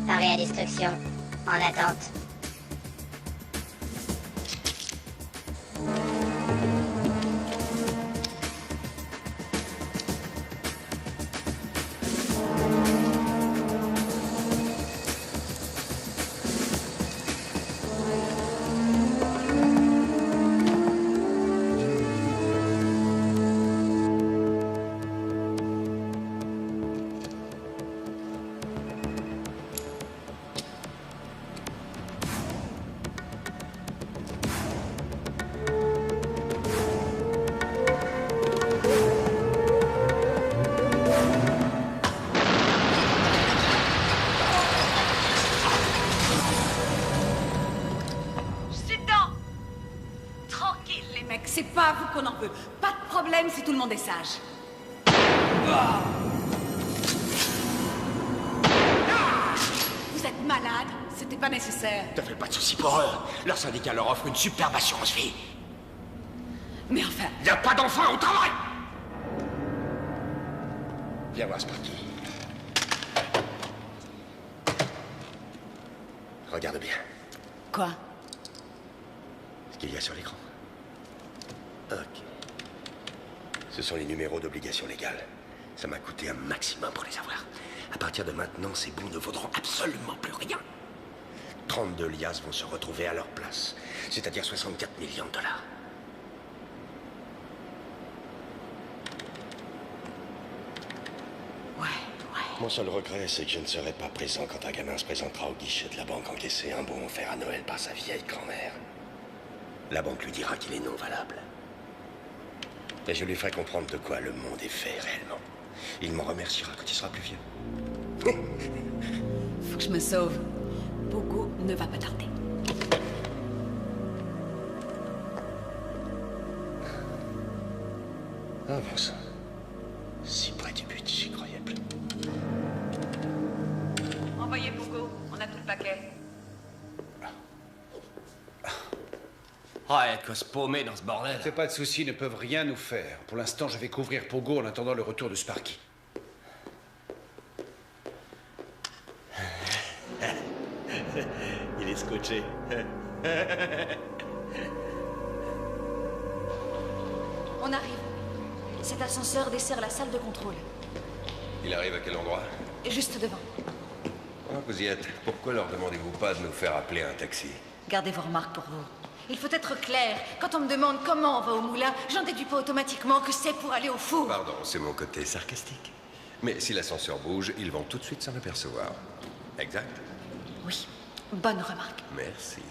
Speaker 20: Arrêt à destruction. En attente.
Speaker 19: C'est pas à vous qu'on en veut. Pas de problème si tout le monde est sage. Vous êtes malade. C'était pas nécessaire.
Speaker 16: Ne fais pas de soucis pour eux. Leur syndicat leur offre une superbe assurance vie.
Speaker 19: Mais enfin...
Speaker 16: Y a pas d'enfants au travail. Viens voir Sparky.
Speaker 1: Regarde bien.
Speaker 19: Quoi?
Speaker 1: Ce qu'il y a sur l'écran. Ok. Ce sont les numéros d'obligation légale. Ça m'a coûté un maximum pour les avoir. À partir de maintenant, ces bons ne vaudront absolument plus rien. 32 liasses vont se retrouver à leur place, c'est-à-dire 64 millions de dollars. Mon seul regret, c'est que je ne serai pas présent quand un gamin se présentera au guichet de la banque encaisser un bon offert à Noël par sa vieille grand-mère. La banque lui dira qu'il est non valable. Et je lui ferai comprendre de quoi le monde est fait réellement. Il m'en remerciera quand il sera plus vieux.
Speaker 19: Faut que je me sauve. Pogo ne va pas tarder.
Speaker 1: Ah bon sang. Si près du but, j'y croyais plus.
Speaker 19: Envoyez Pogo, on a tout le paquet.
Speaker 11: Ah, être quoi se paumer dans ce bordel. C'est pas de souci, ils ne peuvent rien nous faire. Pour l'instant, je vais couvrir Pogo en attendant le retour de Sparky.
Speaker 16: Il est scotché.
Speaker 4: On arrive. Cet ascenseur dessert la salle de contrôle.
Speaker 9: Il arrive à quel endroit?
Speaker 4: Juste devant.
Speaker 9: Ah, vous y êtes. Pourquoi leur demandez-vous pas de nous faire appeler un taxi?
Speaker 4: Gardez vos remarques pour vous. Il faut être clair. Quand on me demande comment on va au moulin, j'en déduis pas automatiquement que c'est pour aller au four.
Speaker 9: Pardon, c'est mon côté sarcastique. Mais si l'ascenseur bouge, ils vont tout de suite s'en apercevoir. Exact?
Speaker 4: Oui, bonne remarque.
Speaker 9: Merci.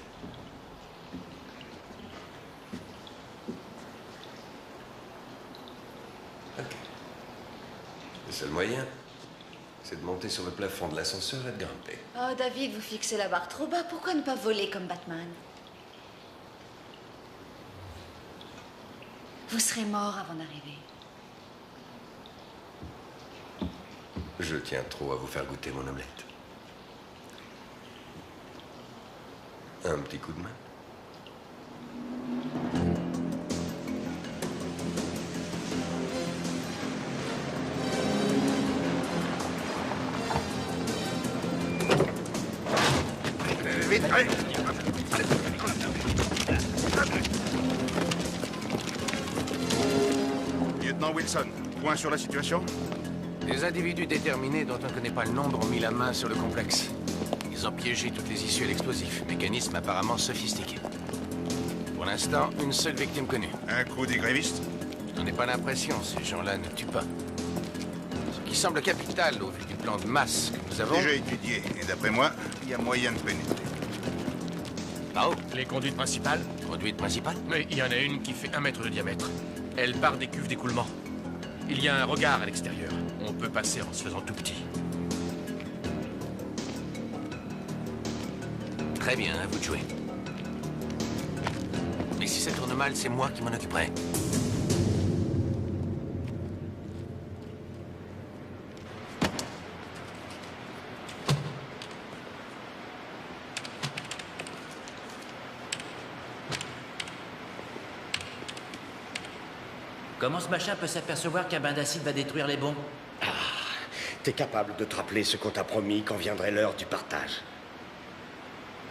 Speaker 9: Ok. Le seul moyen, c'est de monter sur le plafond de l'ascenseur et de grimper.
Speaker 4: Oh, David, vous fixez la barre trop bas. Pourquoi ne pas voler comme Batman? Vous serez mort avant d'arriver.
Speaker 9: Je tiens trop à vous faire goûter mon omelette. Un petit coup de main.
Speaker 16: Vite, allez.
Speaker 3: Lieutenant Wilson, point sur la situation?
Speaker 5: Des individus déterminés dont on ne connaît pas le nombre ont mis la main sur le complexe. Ils ont piégé toutes les issues à l'explosif. Mécanisme apparemment sophistiqué. Pour l'instant, une seule victime connue.
Speaker 3: Un coup des grévistes?
Speaker 5: Je n'en ai pas l'impression, ces gens-là ne tuent pas. Ce qui semble capital au vu du plan de masse que nous avons...
Speaker 3: Déjà étudié, et d'après moi, il y a moyen de pénétrer.
Speaker 5: Par où?
Speaker 15: Les conduites principales?
Speaker 5: Conduite principale?
Speaker 15: Oui, il y en a une qui fait 1 mètre de diamètre. Elle part des cuves d'écoulement. Il y a un regard à l'extérieur. On peut passer en se faisant tout petit.
Speaker 5: Très bien, à vous de jouer. Mais si ça tourne mal, c'est moi qui m'en occuperai.
Speaker 16: Comment ce machin peut s'apercevoir qu'un bain d'acide va détruire les bombes?
Speaker 1: T'es capable de te rappeler ce qu'on t'a promis quand viendrait l'heure du partage.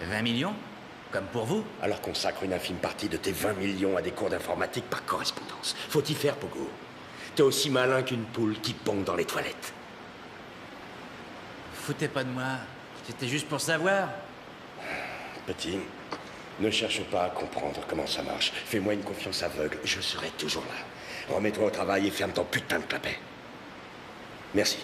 Speaker 16: 20 millions? Comme pour vous?
Speaker 1: Alors consacre une infime partie de tes 20 millions à des cours d'informatique par correspondance. Faut y faire, Pogo. T'es aussi malin qu'une poule qui pond dans les toilettes.
Speaker 16: Foutez pas de moi. C'était juste pour savoir.
Speaker 1: Petit, ne cherche pas à comprendre comment ça marche. Fais-moi une confiance aveugle, je serai toujours là. Remets-toi au travail et ferme ton putain de clapet. Merci.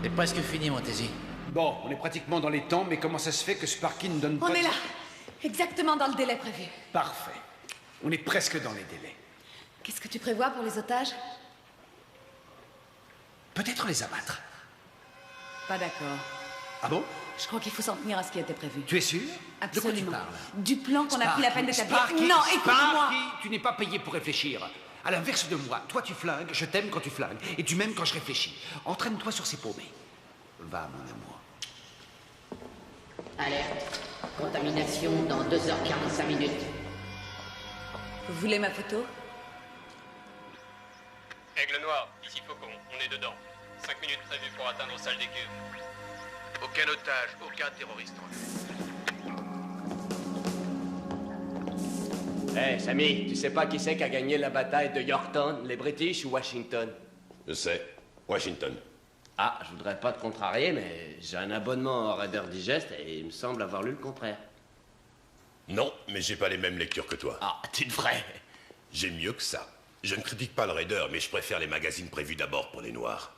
Speaker 16: C'est presque fini, Montesi.
Speaker 11: Bon, on est pratiquement dans les temps, mais comment ça se fait que Sparky ne donne pas...
Speaker 19: On est là. Exactement dans le délai prévu.
Speaker 11: Parfait. On est presque dans les délais.
Speaker 19: Qu'est-ce que tu prévois pour les otages?
Speaker 11: Peut-être les abattre.
Speaker 19: Pas d'accord.
Speaker 11: Ah bon?
Speaker 19: Je crois qu'il faut s'en tenir à ce qui a été prévu.
Speaker 11: Tu es sûr?
Speaker 19: Absolument.
Speaker 11: De quoi tu parles?
Speaker 19: Du plan qu'on a pris la peine d'établir.
Speaker 11: Sparky,
Speaker 19: Non, écoute-moi.
Speaker 11: Sparky, tu n'es pas payé pour réfléchir. À l'inverse de moi, toi tu flingues, je t'aime quand tu flingues, et tu m'aimes quand je réfléchis. Entraîne-toi sur ces paumés. Va, mon amour.
Speaker 13: Alerte. Contamination dans 2h45 minutes.
Speaker 19: Vous voulez ma photo?
Speaker 15: Aigle noir, ici Faucon, on est dedans. 5 minutes prévues pour atteindre salle des cuves.
Speaker 5: Aucun otage, aucun terroriste.
Speaker 21: Hé, Sammy, tu sais pas qui c'est qui a gagné la bataille de Yorktown, les British ou Washington?
Speaker 18: Je sais. Washington.
Speaker 21: Ah, je voudrais pas te contrarier, mais j'ai un abonnement au Reader Digest et il me semble avoir lu le contraire.
Speaker 18: Non, mais j'ai pas les mêmes lectures que toi.
Speaker 21: Ah, tu devrais.
Speaker 18: J'ai mieux que ça. Je ne critique pas le Raider, mais je préfère les magazines prévus d'abord pour les Noirs.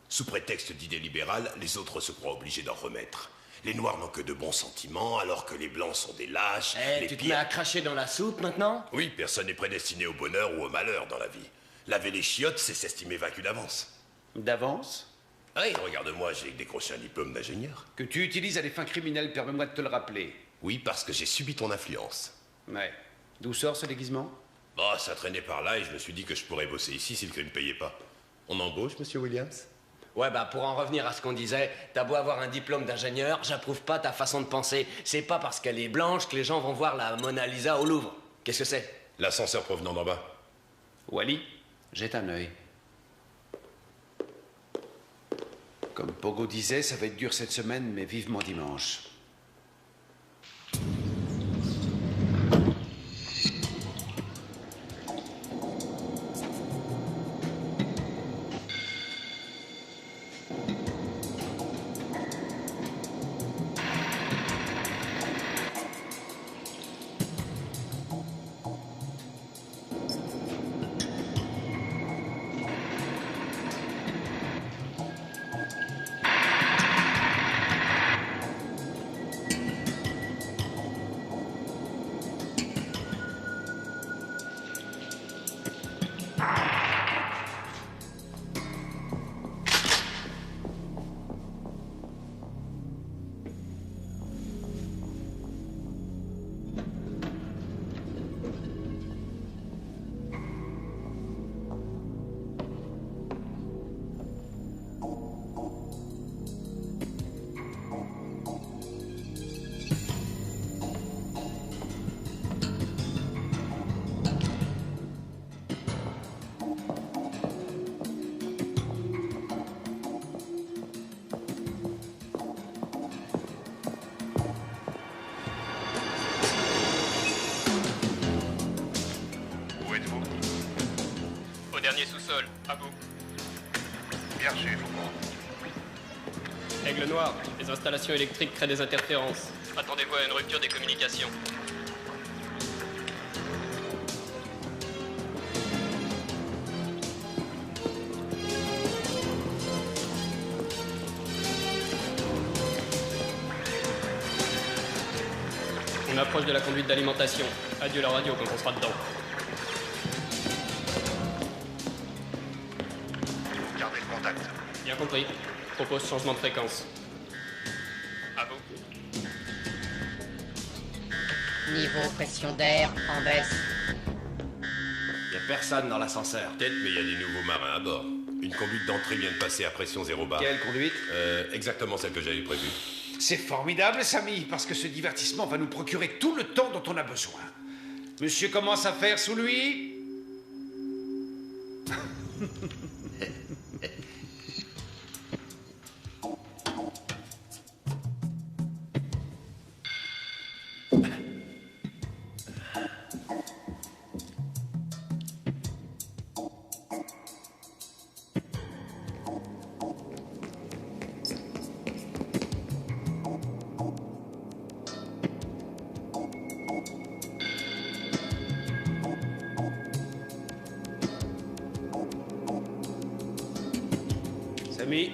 Speaker 18: Sous prétexte d'idées libérales, les autres se croient obligés d'en remettre. Les Noirs n'ont que de bons sentiments, alors que les Blancs sont des lâches.
Speaker 21: Eh, tu te mets à cracher dans la soupe maintenant?
Speaker 18: Oui, personne n'est prédestiné au bonheur ou au malheur dans la vie. Laver les chiottes, c'est s'estimer vaincu d'avance.
Speaker 11: D'avance?
Speaker 18: Oui, regarde-moi, j'ai décroché un diplôme d'ingénieur.
Speaker 11: Que tu utilises à des fins criminelles, permets-moi de te le rappeler.
Speaker 18: Oui, parce que j'ai subi ton influence.
Speaker 11: Ouais. D'où sort ce déguisement?
Speaker 18: Bah, ça traînait par là et je me suis dit que je pourrais bosser ici si le crime ne payait pas. On embauche, monsieur Williams?
Speaker 21: Ouais, bah pour en revenir à ce qu'on disait, t'as beau avoir un diplôme d'ingénieur, j'approuve pas ta façon de penser. C'est pas parce qu'elle est blanche que les gens vont voir la Mona Lisa au Louvre. Qu'est-ce que c'est?
Speaker 18: L'ascenseur provenant d'en bas.
Speaker 11: Wally, jette un œil. Comme Pogo disait, ça va être dur cette semaine, mais vivement dimanche.
Speaker 7: sol. À vous.
Speaker 18: Bien reçu, Faucon.
Speaker 7: Aigle Noir, les installations électriques créent des interférences. Attendez-vous à une rupture des communications. On approche de la conduite d'alimentation. Adieu la radio quand on sera dedans.
Speaker 18: Gardez le contact.
Speaker 7: Bien compris. Propose changement de fréquence. À vous.
Speaker 13: Niveau pression d'air en baisse.
Speaker 21: Y a personne dans l'ascenseur.
Speaker 18: Peut-être, mais il y a des nouveaux marins à bord. Une conduite d'entrée vient de passer à pression 0 bar.
Speaker 11: Quelle conduite?
Speaker 18: Exactement celle que j'avais prévue.
Speaker 11: C'est formidable, Samy, parce que ce divertissement va nous procurer tout le temps dont on a besoin. Monsieur commence à faire sous lui. Samy,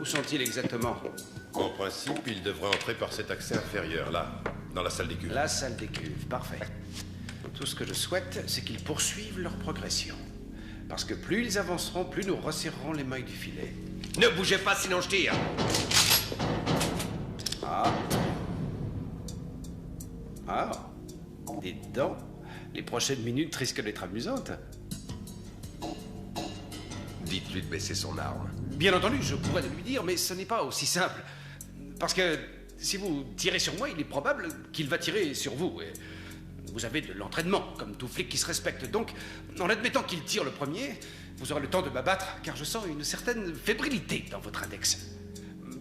Speaker 11: où sont-ils exactement?
Speaker 18: En principe, ils devraient entrer par cet accès inférieur, là, dans la salle des cuves.
Speaker 11: La salle des cuves, parfait. Tout ce que je souhaite, c'est qu'ils poursuivent leur progression. Parce que plus ils avanceront, plus nous resserrerons les mailles du filet.
Speaker 18: Ne bougez pas, sinon je tire.
Speaker 11: Ah. Ah. Dites donc, les prochaines minutes risquent d'être amusantes.
Speaker 18: Dites-lui de baisser son arme.
Speaker 11: Bien entendu, je pourrais le lui dire, mais ce n'est pas aussi simple. Parce que si vous tirez sur moi, il est probable qu'il va tirer sur vous. Et vous avez de l'entraînement, comme tout flic qui se respecte. Donc, en admettant qu'il tire le premier, vous aurez le temps de m'abattre, car je sens une certaine fébrilité dans votre index.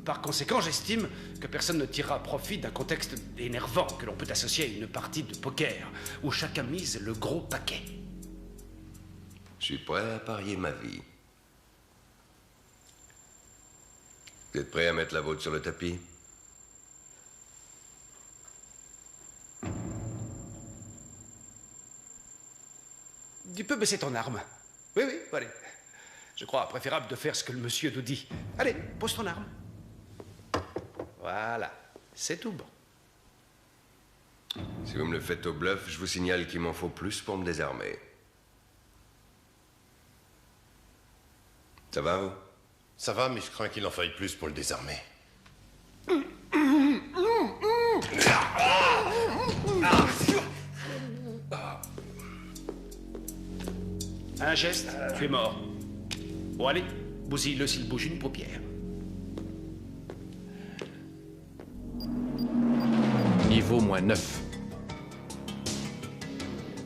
Speaker 11: Par conséquent, j'estime que personne ne tirera profit d'un contexte énervant que l'on peut associer à une partie de poker, où chacun mise le gros paquet.
Speaker 18: Je suis prêt à parier ma vie. Vous êtes prêt à mettre la vôtre sur le tapis?
Speaker 11: Tu peux baisser ton arme. Oui, oui, allez. Je crois préférable de faire ce que le monsieur nous dit. Allez, pose ton arme. Voilà, c'est tout bon.
Speaker 18: Si vous me le faites au bluff, je vous signale qu'il m'en faut plus pour me désarmer. Ça va, vous? Ça va, mais je crains qu'il en faille plus pour le désarmer.
Speaker 11: Un geste, tu es mort. Bon, allez, bousille-le s'il bouge une paupière.
Speaker 15: Niveau -9.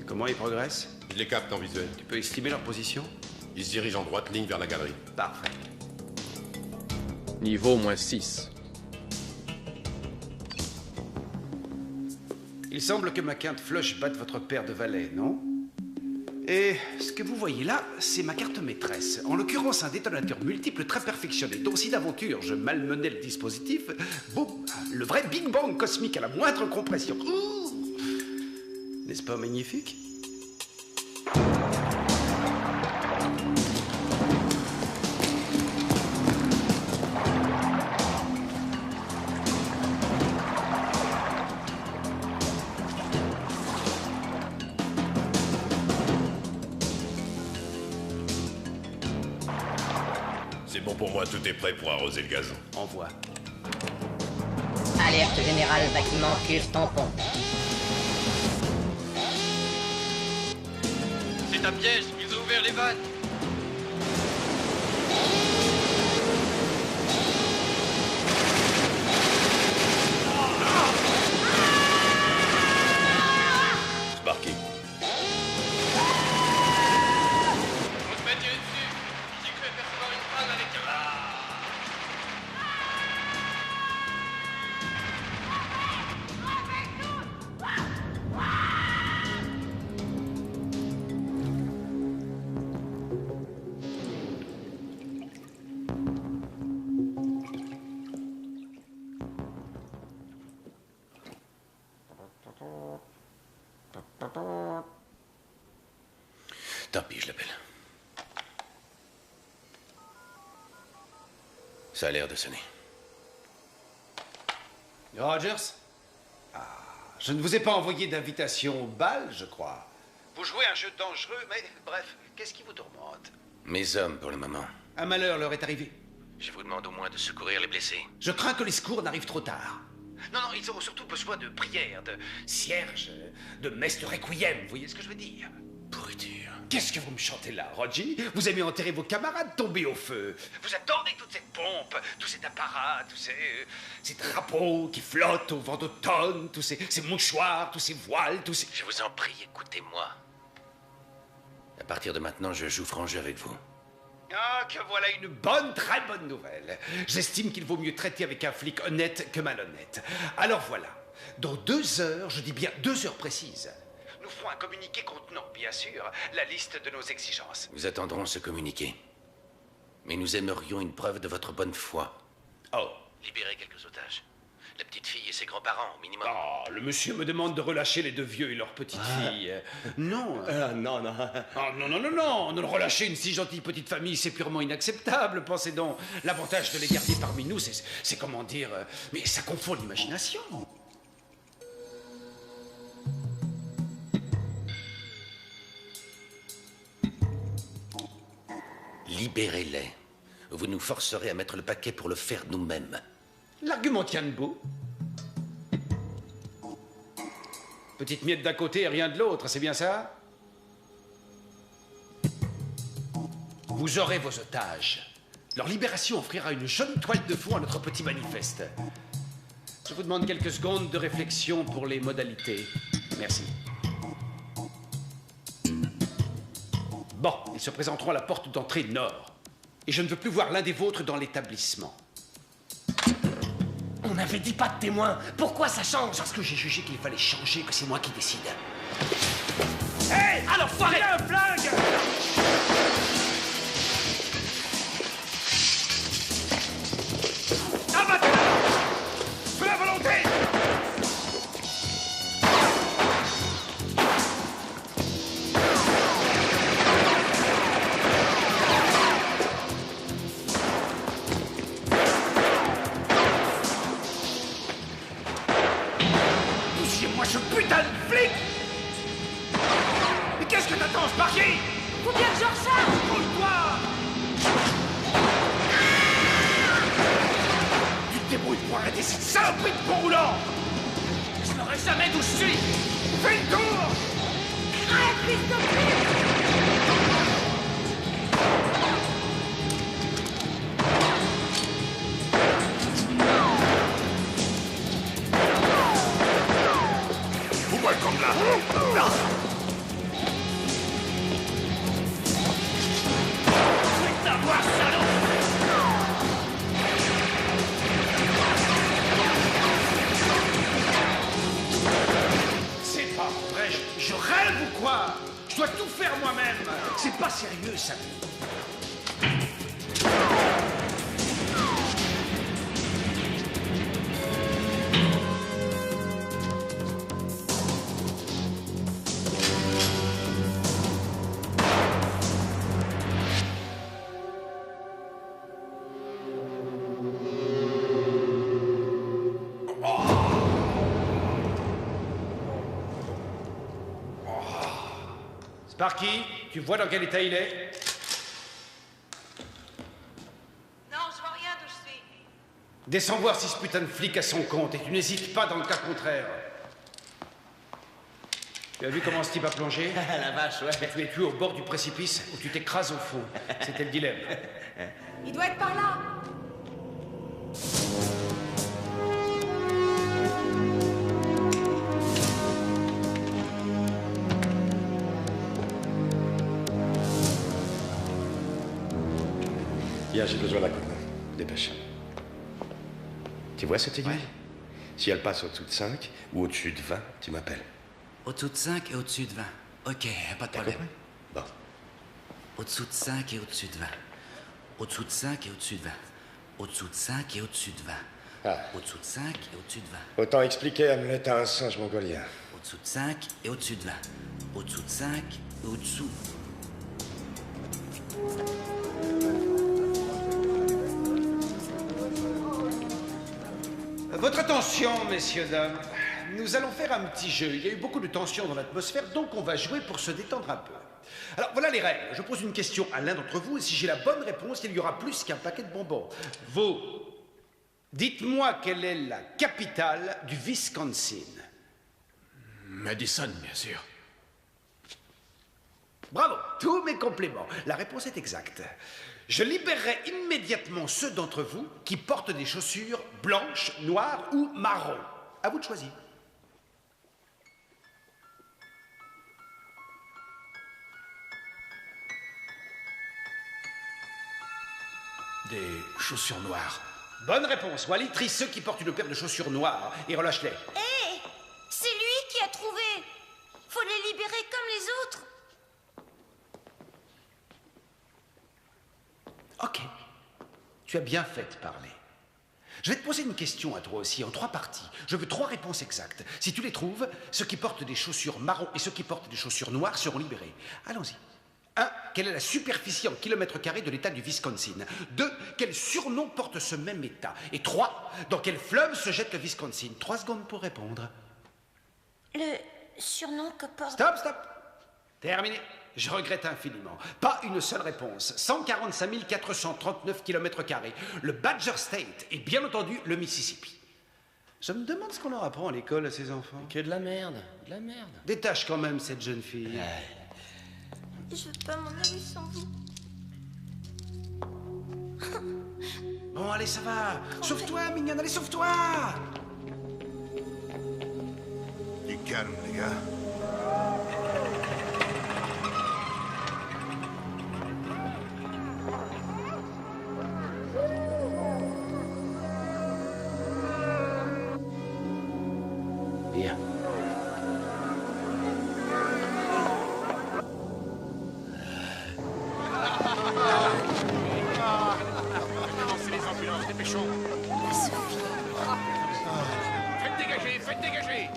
Speaker 11: Comment ils progressent?
Speaker 18: Je les capte en visuel.
Speaker 11: Tu peux estimer leur position?
Speaker 18: Ils se dirigent en droite ligne vers la galerie.
Speaker 11: Parfait.
Speaker 15: Niveau -6.
Speaker 11: Il semble que ma quinte flush batte votre paire de valets, non? Et ce que vous voyez là, c'est ma carte maîtresse. En l'occurrence, un détonateur multiple très perfectionné. Donc si d'aventure je malmenais le dispositif, boum, le vrai Big Bang cosmique à la moindre compression. N'est-ce pas magnifique?
Speaker 18: C'est bon pour moi, tout est prêt pour arroser le gazon.
Speaker 11: Envoie.
Speaker 13: Alerte générale, bâtiment cuve tampon.
Speaker 7: C'est un piège, ils ont ouvert les vannes.
Speaker 18: Sparky.
Speaker 7: On se met tirer dessus. J'ai cru apercevoir une phrase avec un...
Speaker 5: Tant pis, je l'appelle. Ça a l'air de sonner.
Speaker 11: Rogers? Ah, je ne vous ai pas envoyé d'invitation au bal, je crois. Vous jouez un jeu dangereux, mais bref, qu'est-ce qui vous tourmente?
Speaker 5: Mes hommes, pour le moment.
Speaker 11: Un malheur leur est arrivé.
Speaker 5: Je vous demande au moins de secourir les blessés.
Speaker 11: Je crains que les secours n'arrivent trop tard. Non, non, ils auront surtout besoin de prières, de cierges, de messes de requiem, vous voyez ce que je veux dire?
Speaker 5: Pourriture.
Speaker 11: Qu'est-ce que vous me chantez là, Roger? Vous aimez enterrer vos camarades tombés au feu. Vous attendez toute cette pompe, tout cet apparat, tous ces drapeaux qui flottent au vent d'automne, tous ces mouchoirs, tous ces voiles, tous ces...
Speaker 5: Je vous en prie, écoutez-moi. À partir de maintenant, je joue franc jeu avec vous.
Speaker 11: Ah, que voilà une bonne, très bonne nouvelle. J'estime qu'il vaut mieux traiter avec un flic honnête que malhonnête. Alors voilà, dans 2 heures, je dis bien 2 heures précises, nous ferons un communiqué contenant, bien sûr, la liste de nos exigences.
Speaker 5: Nous attendrons ce communiqué. Mais nous aimerions une preuve de votre bonne foi.
Speaker 11: Oh.
Speaker 5: Libérez quelques otages. La petite fille et ses grands-parents, au minimum.
Speaker 11: Oh, le monsieur me demande de relâcher les 2 vieux et leur petite fille. Non.
Speaker 6: Non, non.
Speaker 11: Oh, non, non, non, non. Ne relâcher une si gentille petite famille, c'est purement inacceptable. Pensez donc. L'avantage de les garder parmi nous, c'est comment dire... mais ça confond l'imagination.
Speaker 5: Libérez-les. Vous nous forcerez à mettre le paquet pour le faire nous-mêmes.
Speaker 11: L'argument tient debout. Petite miette d'un côté et rien de l'autre, c'est bien ça? Vous aurez vos otages. Leur libération offrira une jolie toile de fond à notre petit manifeste. Je vous demande quelques secondes de réflexion pour les modalités. Merci. Bon, ils se présenteront à la porte d'entrée nord. Et je ne veux plus voir l'un des vôtres dans l'établissement.
Speaker 14: On avait dit pas de témoin. Pourquoi ça change?
Speaker 11: Parce que j'ai jugé qu'il fallait changer, que c'est moi qui décide.
Speaker 14: Hé hey, alors, foirez un flingue!
Speaker 10: Abattez-la! Feu la volonté!
Speaker 14: Poussiez-moi ce putain de flic! Mais qu'est-ce que t'attends, Sparky?
Speaker 19: Faut bien que je recharge!
Speaker 14: Roule-toi!
Speaker 10: Tu te débrouilles pour arrêter cette saloperie de pont roulant!
Speaker 14: Je n'aurai jamais d'où je suis!
Speaker 10: Fais le tour!
Speaker 19: Arrête, fils de pute!
Speaker 10: Fous-moi le camp là!
Speaker 14: Je vais t'avoir, salaud!
Speaker 11: C'est pas vrai, je rêve ou quoi? Je dois tout faire moi-même. C'est pas sérieux, ça. Sparky, tu vois dans quel état il est?
Speaker 19: Non, je vois rien d'où je suis.
Speaker 11: Descends voir si ce putain de flic a son compte et tu n'hésites pas dans le cas contraire. Tu as vu comment ce type a plongé?
Speaker 21: La vache, ouais.
Speaker 11: Tu es tué au bord du précipice ou tu t'écrases au fond. C'était le dilemme.
Speaker 19: Il doit être par là.
Speaker 1: Tiens, j'ai besoin d'un coup de main. Dépêche. Tu vois cette aiguille? Si elle passe au-dessous de 5 ou au-dessus de 20, tu m'appelles.
Speaker 8: Au-dessous de 5 et au-dessus de 20. Ok, pas de problème.
Speaker 1: Bon.
Speaker 8: Au-dessous de 5 et au-dessus de 20. Au-dessous de 5 et au-dessus de 20. Au-dessous de 5 et au-dessus de 20.
Speaker 1: Ah.
Speaker 8: Au-dessous de 5 et au-dessus de 20.
Speaker 1: Autant expliquer Hamlet à un singe mongolien.
Speaker 8: Au-dessous de 5 et au-dessus de 20. Au-dessous de 5 et au-dessous...
Speaker 10: Votre attention, messieurs, dames. Nous allons faire un petit jeu. Il y a eu beaucoup de tension dans l'atmosphère, donc on va jouer pour se détendre un peu. Alors, voilà les règles. Je pose une question à l'un d'entre vous, et si j'ai la bonne réponse, il y aura plus qu'un paquet de bonbons. Vous, dites-moi quelle est la capitale du Wisconsin.
Speaker 15: Madison, bien sûr.
Speaker 10: Bravo, tous mes compléments. La réponse est exacte. Je libérerai immédiatement ceux d'entre vous qui portent des chaussures blanches, noires ou marron. À vous de choisir.
Speaker 15: Des chaussures noires.
Speaker 10: Bonne réponse. Wally, trie ceux qui portent une paire de chaussures noires et relâche-les.
Speaker 17: Hé, c'est lui qui a trouvé. Faut les libérer comme les autres.
Speaker 10: Ok. Tu as bien fait de parler. Je vais te poser une question à toi aussi, en 3 parties. Je veux 3 réponses exactes. Si tu les trouves, ceux qui portent des chaussures marron et ceux qui portent des chaussures noires seront libérés. Allons-y. 1. Quelle est la superficie en kilomètres carrés de l'état du Wisconsin? 2. Quel surnom porte ce même état? Et 3. Dans quel fleuve se jette le Wisconsin? 3 secondes pour répondre.
Speaker 17: Le surnom que porte...
Speaker 10: Stop, stop. Terminé. Je regrette infiniment. Pas une seule réponse. 145 439 km². Le Badger State et bien entendu le Mississippi. Je me demande ce qu'on leur apprend à l'école à ces enfants.
Speaker 21: Que de la merde, de la merde.
Speaker 10: Détache quand même cette jeune fille.
Speaker 17: Je veux pas m'en aller sans vous.
Speaker 10: Bon, allez, ça va. Sauve-toi, mignonne, allez, sauve-toi.
Speaker 3: Du calme, les gars.
Speaker 10: Bien.
Speaker 15: Lancez les ambulances, dépêchons. Faites dégager, faites dégager.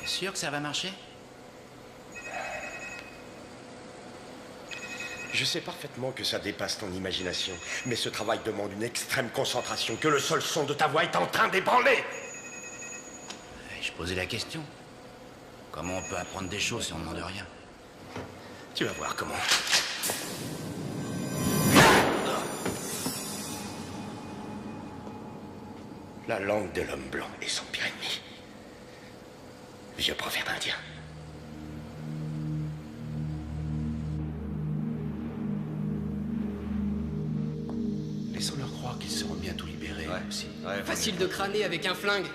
Speaker 8: T'es sûr que ça va marcher?
Speaker 1: Je sais parfaitement que ça dépasse ton imagination, mais ce travail demande une extrême concentration que le seul son de ta voix est en train d'ébranler.
Speaker 8: Je posais la question. Comment on peut apprendre des choses si on ne demande rien?
Speaker 1: Tu vas voir comment. La langue de l'homme blanc est son pire ennemi. Vieux proverbe indien.
Speaker 10: Laissons-leur croire qu'ils seront bientôt libérés aussi.
Speaker 7: Facile de crâner avec un flingue.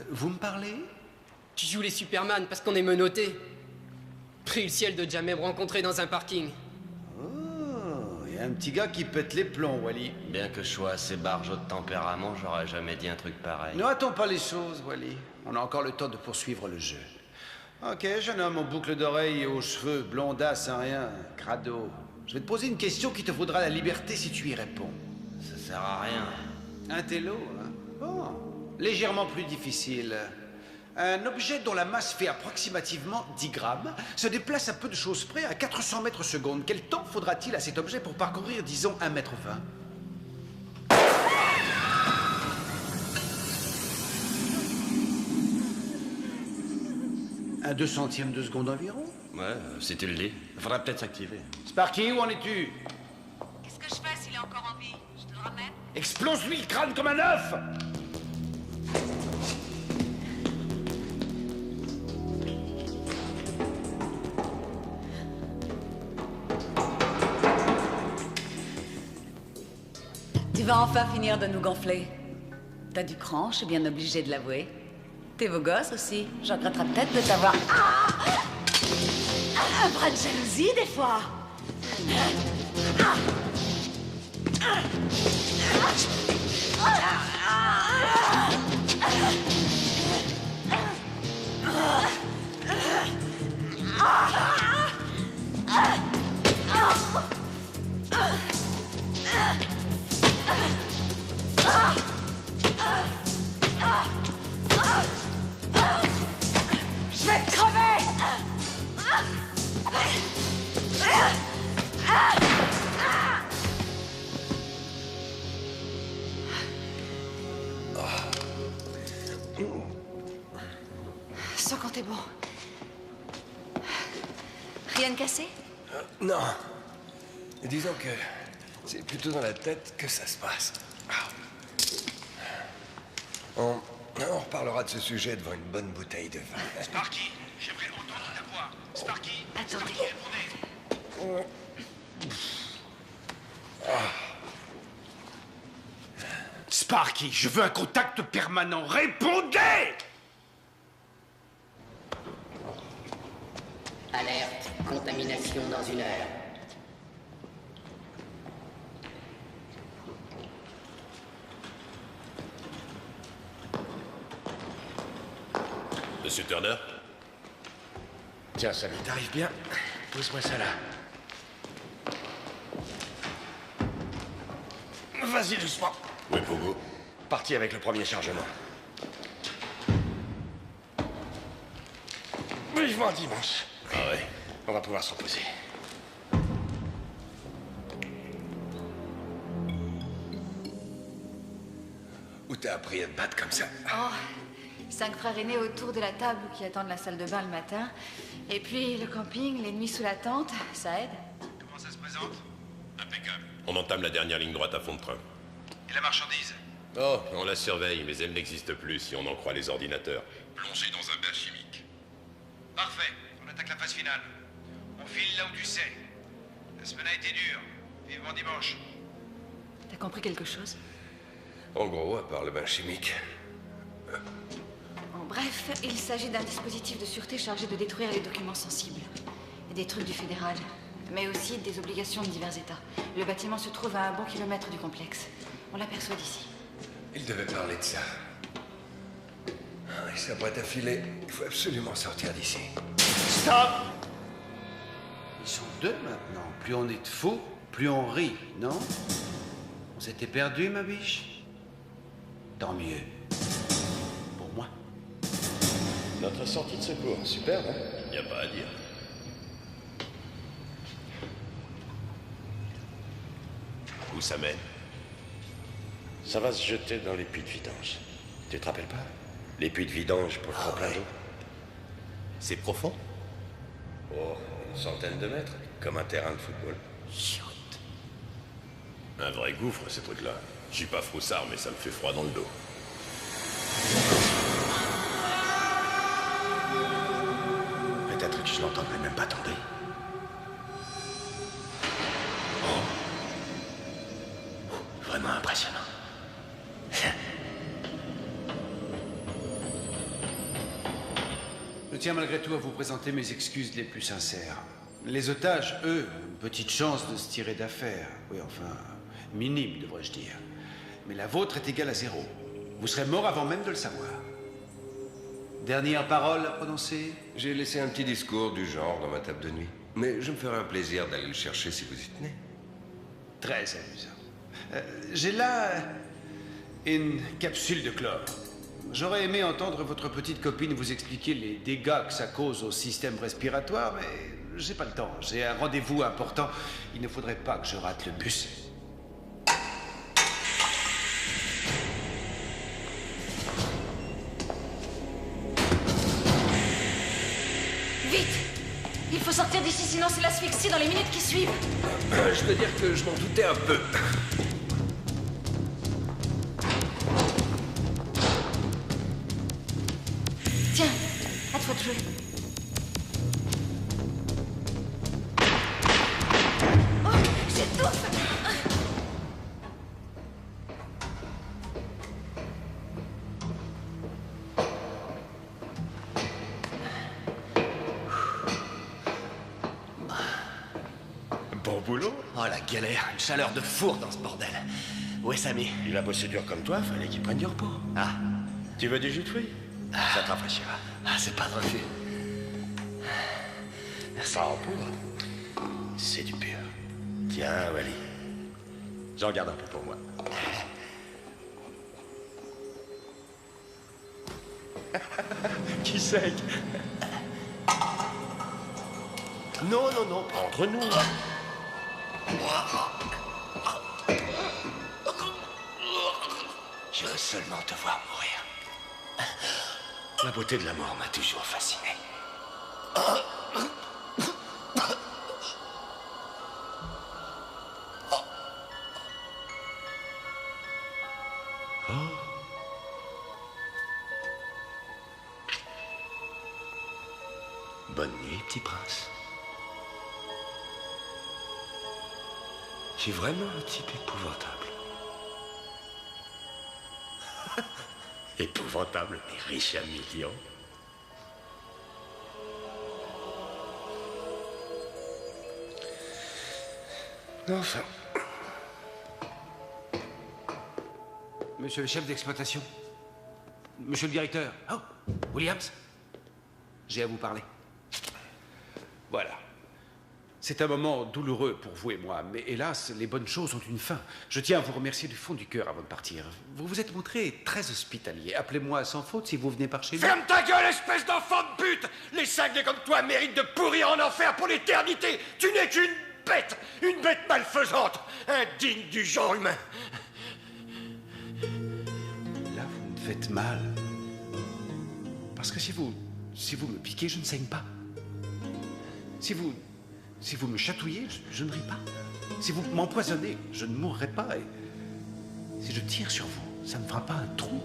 Speaker 10: Vous me parlez?
Speaker 7: Tu joues les Superman parce qu'on est menotté. Pris le ciel de jamais me rencontrer dans un parking.
Speaker 10: Oh, il y a un petit gars qui pète les plombs, Wally.
Speaker 21: Bien que je sois assez barjot de tempérament, j'aurais jamais dit un truc pareil.
Speaker 10: Ne hâtons pas les choses, Wally. On a encore le temps de poursuivre le jeu. Ok, jeune homme aux boucles d'oreilles et aux cheveux, blondasse, sans rien, crado. Je vais te poser une question qui te vaudra la liberté si tu y réponds.
Speaker 21: Ça sert à rien.
Speaker 10: Un télo, hein? Bon. Légèrement plus difficile. Un objet dont la masse fait approximativement 10 grammes se déplace à peu de choses près à 400 mètres secondes. Quel temps faudra-t-il à cet objet pour parcourir, disons, 1,20 m? Un 200e de seconde environ?
Speaker 21: Ouais, si tu le dis. Faudra peut-être s'activer.
Speaker 10: Sparky, où en es-tu?
Speaker 19: Qu'est-ce que je fais s'il est encore en vie? Je te le ramène?
Speaker 10: Explose-lui le crâne comme un œuf!
Speaker 4: Tu vas enfin finir de nous gonfler. T'as du cran, je suis bien obligée de l'avouer. T'es beau gosse aussi. Je regretterais peut-être de t'avoir... Ah! Un bras de jalousie, des fois.
Speaker 2: Sens quand t'es bon. Rien de cassé?
Speaker 18: Non. Disons que c'est plutôt dans la tête que ça se passe. On reparlera de ce sujet devant une bonne bouteille de vin.
Speaker 10: Sparky, j'aimerais entendre ta voix. Sparky.
Speaker 2: Attendez.
Speaker 10: Sparky, je veux un contact permanent. Répondez!
Speaker 13: Alerte, contamination dans 1 heure.
Speaker 18: Monsieur Turner?
Speaker 1: Tiens, salut.
Speaker 18: T'arrives bien? Pose-moi ça là.
Speaker 1: Vas-y, doucement.
Speaker 18: Oui, Pogo.
Speaker 1: Parti avec le premier chargement. Vivement dimanche.
Speaker 18: Ah ouais?
Speaker 1: On va pouvoir se reposer.
Speaker 18: Où t'as appris à te battre comme ça?
Speaker 2: Oh, 5 frères aînés autour de la table qui attendent la salle de bain le matin. Et puis le camping, les nuits sous la tente, ça aide.
Speaker 10: Comment ça se présente? Impeccable.
Speaker 18: On entame la dernière ligne droite à fond de train.
Speaker 10: Et la marchandise?
Speaker 18: Oh, on la surveille, mais elle n'existe plus si on en croit les ordinateurs.
Speaker 10: Plongée dans un bain chimique. Parfait, on attaque la phase finale. On file là où tu sais. La semaine a été dure. Vivement dimanche.
Speaker 2: T'as compris quelque chose?
Speaker 18: En gros, à part le bain chimique.
Speaker 2: En bref, il s'agit d'un dispositif de sûreté chargé de détruire les documents sensibles. Et des trucs du fédéral. Mais aussi des obligations de divers États. Le bâtiment se trouve à un bon kilomètre du complexe. On l'aperçoit d'ici.
Speaker 18: Il devait parler de ça. Il s'apprête à filer. Il faut absolument sortir d'ici.
Speaker 11: Stop! Ils sont 2 maintenant. Plus on est de fous, plus on rit, non? On s'était perdu, ma biche? Tant mieux. Pour moi.
Speaker 1: Notre sortie de secours, superbe, hein?
Speaker 18: Y a pas à dire. Où ça mène?
Speaker 1: Ça va se jeter dans les puits de vidange. Tu te rappelles pas? Les puits de vidange pour le trop-plein d'eau.
Speaker 18: C'est profond?
Speaker 1: Oh, une centaine de mètres, comme un terrain de football.
Speaker 18: Chut. Un vrai gouffre, ces trucs-là. Je suis pas froussard, mais ça me fait froid dans le dos.
Speaker 1: Peut-être que je l'entendrai même pas tomber. Vraiment impressionnant.
Speaker 11: Je tiens malgré tout à vous présenter mes excuses les plus sincères. Les otages, eux, une petite chance de se tirer d'affaire. Oui, enfin, minime, devrais-je dire. Mais la vôtre est égale à 0. Vous serez mort avant même de le savoir. Dernière parole à prononcer?
Speaker 18: J'ai laissé un petit discours du genre dans ma table de nuit. Mais je me ferai un plaisir d'aller le chercher si vous y tenez.
Speaker 11: Très amusant. J'ai là une capsule de chlore. J'aurais aimé entendre votre petite copine vous expliquer les dégâts que ça cause au système respiratoire, mais j'ai pas le temps. J'ai un rendez-vous important. Il ne faudrait pas que je rate le bus.
Speaker 2: Vite! Il faut sortir d'ici, sinon c'est l'asphyxie dans les minutes qui suivent.
Speaker 18: Je dois dire que je m'en doutais un peu.
Speaker 2: Tiens, à toi de jouer. Oh, j'étouffe!
Speaker 1: Bon boulot.
Speaker 21: Oh la galère, une chaleur de four dans ce bordel. Où est Samy?
Speaker 1: Il a bossé dur comme toi, fallait qu'il prenne du repos.
Speaker 21: Ah.
Speaker 1: Tu veux du jus de fruits? Ça te rafraîchira.
Speaker 21: Ah, c'est pas de refus. Merci.
Speaker 1: Pas en poudre. C'est du pur. Tiens, Wally. J'en garde un peu pour moi. Qui c'est?
Speaker 6: Non, non, non, pas entre nous.
Speaker 16: Je veux seulement te voir mourir. La beauté de la mort m'a toujours fasciné. Bonne nuit, petit prince. J'ai vraiment un type épouvantable. Épouvantable, mais riche à millions.
Speaker 11: Enfin. Monsieur le chef d'exploitation. Monsieur le directeur. Oh, Williams. J'ai à vous parler. Voilà. C'est un moment douloureux pour vous et moi, mais hélas, les bonnes choses ont une fin. Je tiens à vous remercier du fond du cœur avant de partir. Vous vous êtes montré très hospitalier. Appelez-moi sans faute si vous venez par chez nous.
Speaker 16: Ferme ta gueule, espèce d'enfant de pute! Les cinglés comme toi méritent de pourrir en enfer pour l'éternité! Tu n'es qu'une bête malfaisante, indigne du genre humain!
Speaker 11: Là, vous me faites mal. Parce que si vous me piquez, je ne saigne pas. Si vous me chatouillez, je ne ris pas. Si vous m'empoisonnez, je ne mourrai pas. Et si je tire sur vous, ça ne fera pas un trou.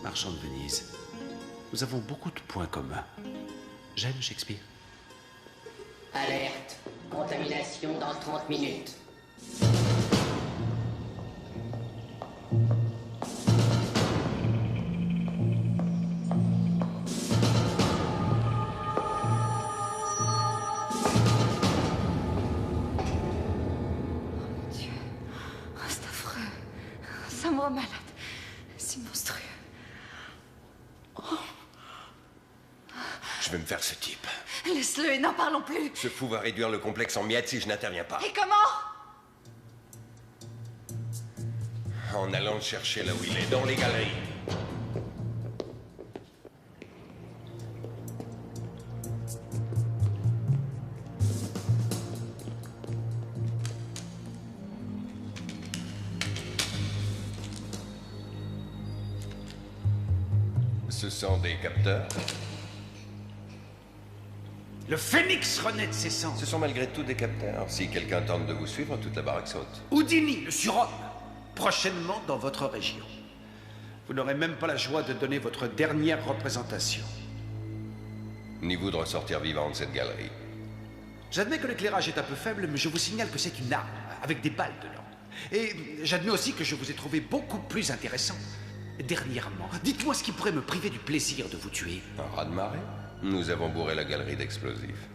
Speaker 11: Marchand de Venise, nous avons beaucoup de points communs. J'aime Shakespeare.
Speaker 13: Alerte. Contamination dans 30 minutes.
Speaker 2: Ça me rend malade. C'est monstrueux. Oh.
Speaker 18: Je vais me faire ce type.
Speaker 2: Laisse-le et n'en parlons plus.
Speaker 18: Ce fou va réduire le complexe en miettes si je n'interviens pas.
Speaker 2: Et comment?
Speaker 18: En allant le chercher là où il est, dans les galeries. Ce sont des capteurs.
Speaker 11: Le phénix renaît de ses cendres.
Speaker 18: Ce sont malgré tout des capteurs. Si quelqu'un tente de vous suivre, toute la baraque saute.
Speaker 11: Houdini, le surhomme, prochainement dans votre région. Vous n'aurez même pas la joie de donner votre dernière représentation.
Speaker 18: Ni vous de ressortir vivant de cette galerie.
Speaker 11: J'admets que l'éclairage est un peu faible, mais je vous signale que c'est une arme, avec des balles dedans. Et j'admets aussi que je vous ai trouvé beaucoup plus intéressant. Dernièrement, dites-moi ce qui pourrait me priver du plaisir de vous tuer.
Speaker 18: Un raz-de-marée? Nous avons bourré la galerie d'explosifs.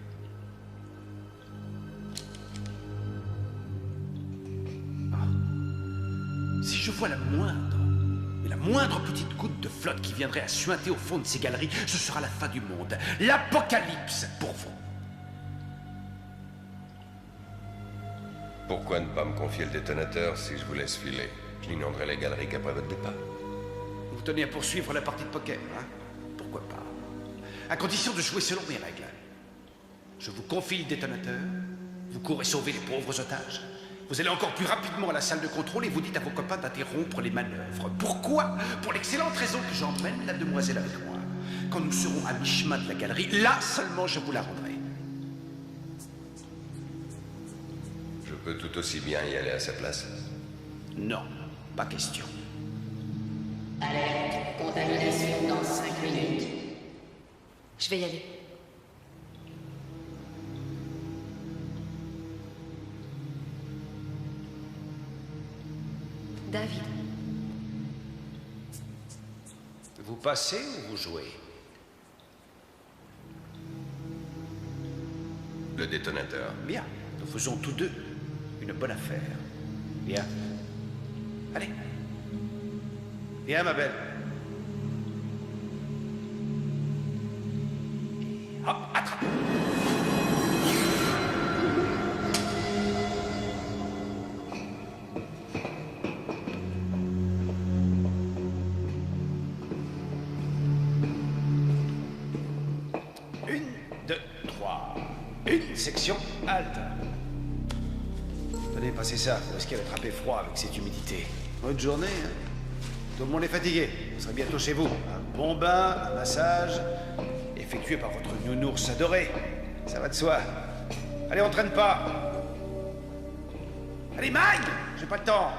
Speaker 11: Si je vois la moindre petite goutte de flotte qui viendrait à suinter au fond de ces galeries, ce sera la fin du monde. L'apocalypse pour vous.
Speaker 18: Pourquoi ne pas me confier le détonateur si je vous laisse filer? Je n'inonderai les galeries qu'après votre départ.
Speaker 11: Vous tenez à poursuivre la partie de poker, hein? Pourquoi pas? À condition de jouer selon mes règles. Je vous confie le détonateur, vous courez sauver les pauvres otages. Vous allez encore plus rapidement à la salle de contrôle et vous dites à vos copains d'interrompre les manœuvres. Pourquoi? Pour l'excellente raison que j'emmène la demoiselle avec moi. Quand nous serons à mi-chemin de la galerie, là seulement je vous la rendrai.
Speaker 18: Je peux tout aussi bien y aller à sa place.
Speaker 11: Non, pas question.
Speaker 13: Alerte. Contamination dans 5 minutes.
Speaker 2: Je vais y aller. David.
Speaker 11: Vous passez ou vous jouez?
Speaker 18: Le détonateur.
Speaker 11: Bien, nous faisons tous deux une bonne affaire. Bien. Allez. Viens, ma belle. Hop, attrape.
Speaker 10: Une section halte. Tenez, passez ça. Vous risquez d'attraper froid avec cette humidité. Bonne journée, hein. Tout le monde est fatigué. Vous serez bientôt chez vous. Un bon bain, un massage, effectué par votre nounours adoré. Ça va de soi. Allez, on traîne pas. Allez, Mike! J'ai pas le temps.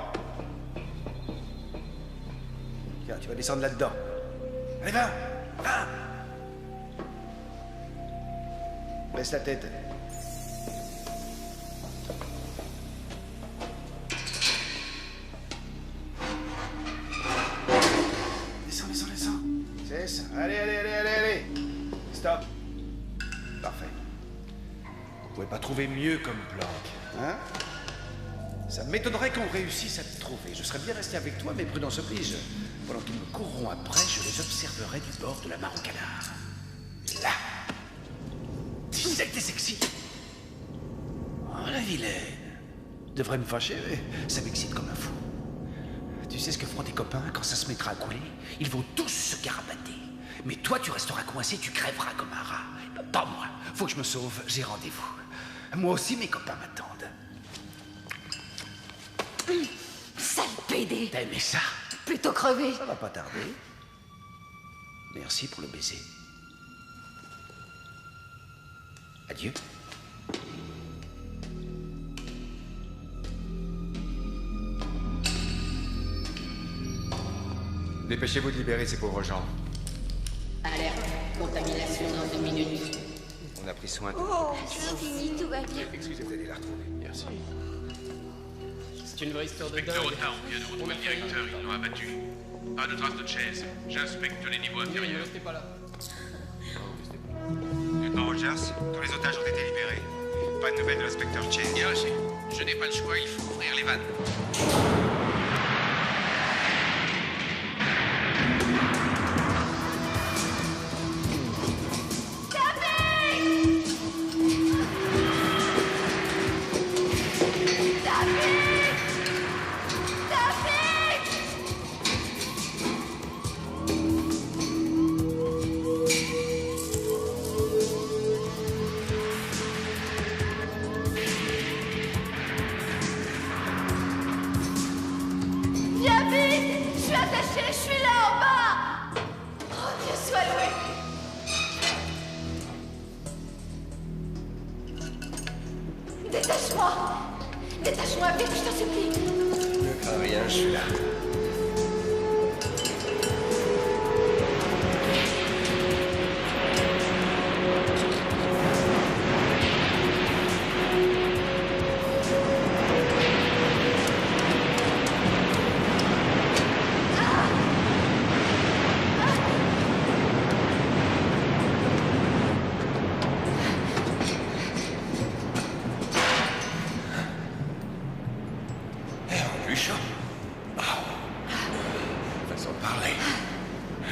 Speaker 10: Tiens, tu vas descendre là-dedans. Allez, va! Va! Baisse la tête. Descends, descends, descends. C'est ça. Allez, allez, allez, allez, allez. Stop. Parfait. Vous pouvez pas trouver mieux comme planque, hein? Ça m'étonnerait qu'on réussisse à te trouver. Je serais bien resté avec toi, mais prudence oblige. Pendant qu'ils me courront après, je les observerai du bord de la mare au canard. Là. Tu sais que t'es sexy. Oh, la vilaine. Devrait me fâcher, mais ça m'excite comme un fou. Tu sais ce que feront tes copains quand ça se mettra à couler? Ils vont tous se carapater. Mais toi, tu resteras coincé, tu crèveras comme un rat. Pas moi. Faut que je me sauve, j'ai rendez-vous. Moi aussi, mes copains m'attendent.
Speaker 2: Sale pédé!
Speaker 10: T'as aimé ça?
Speaker 2: Plutôt crevé.
Speaker 10: Ça va pas tarder. Merci pour le baiser. Adieu.
Speaker 3: Dépêchez-vous de libérer ces pauvres gens.
Speaker 13: Alerte, contamination dans 2 minutes.
Speaker 3: On a pris soin de...
Speaker 17: Oh, c'est fini, tout va bien.
Speaker 3: Excusez, vous allez la retrouver. Merci.
Speaker 7: C'est une vraie histoire de dingue.
Speaker 15: Inspecteur Otto, on vient de retrouver le directeur, ils l'ont abattu. Pas de traces de chaise. J'inspecte les niveaux inférieurs.
Speaker 7: Restez pas là.
Speaker 3: Lieutenant Rogers, tous les otages ont été libérés. Pas de nouvelles de l'inspecteur Chase.
Speaker 15: Bien reçu. Je n'ai pas le choix, il faut ouvrir les vannes.
Speaker 2: Détache-moi! Détache-moi, vite, je t'en supplie!
Speaker 9: Ne crains rien, je suis là.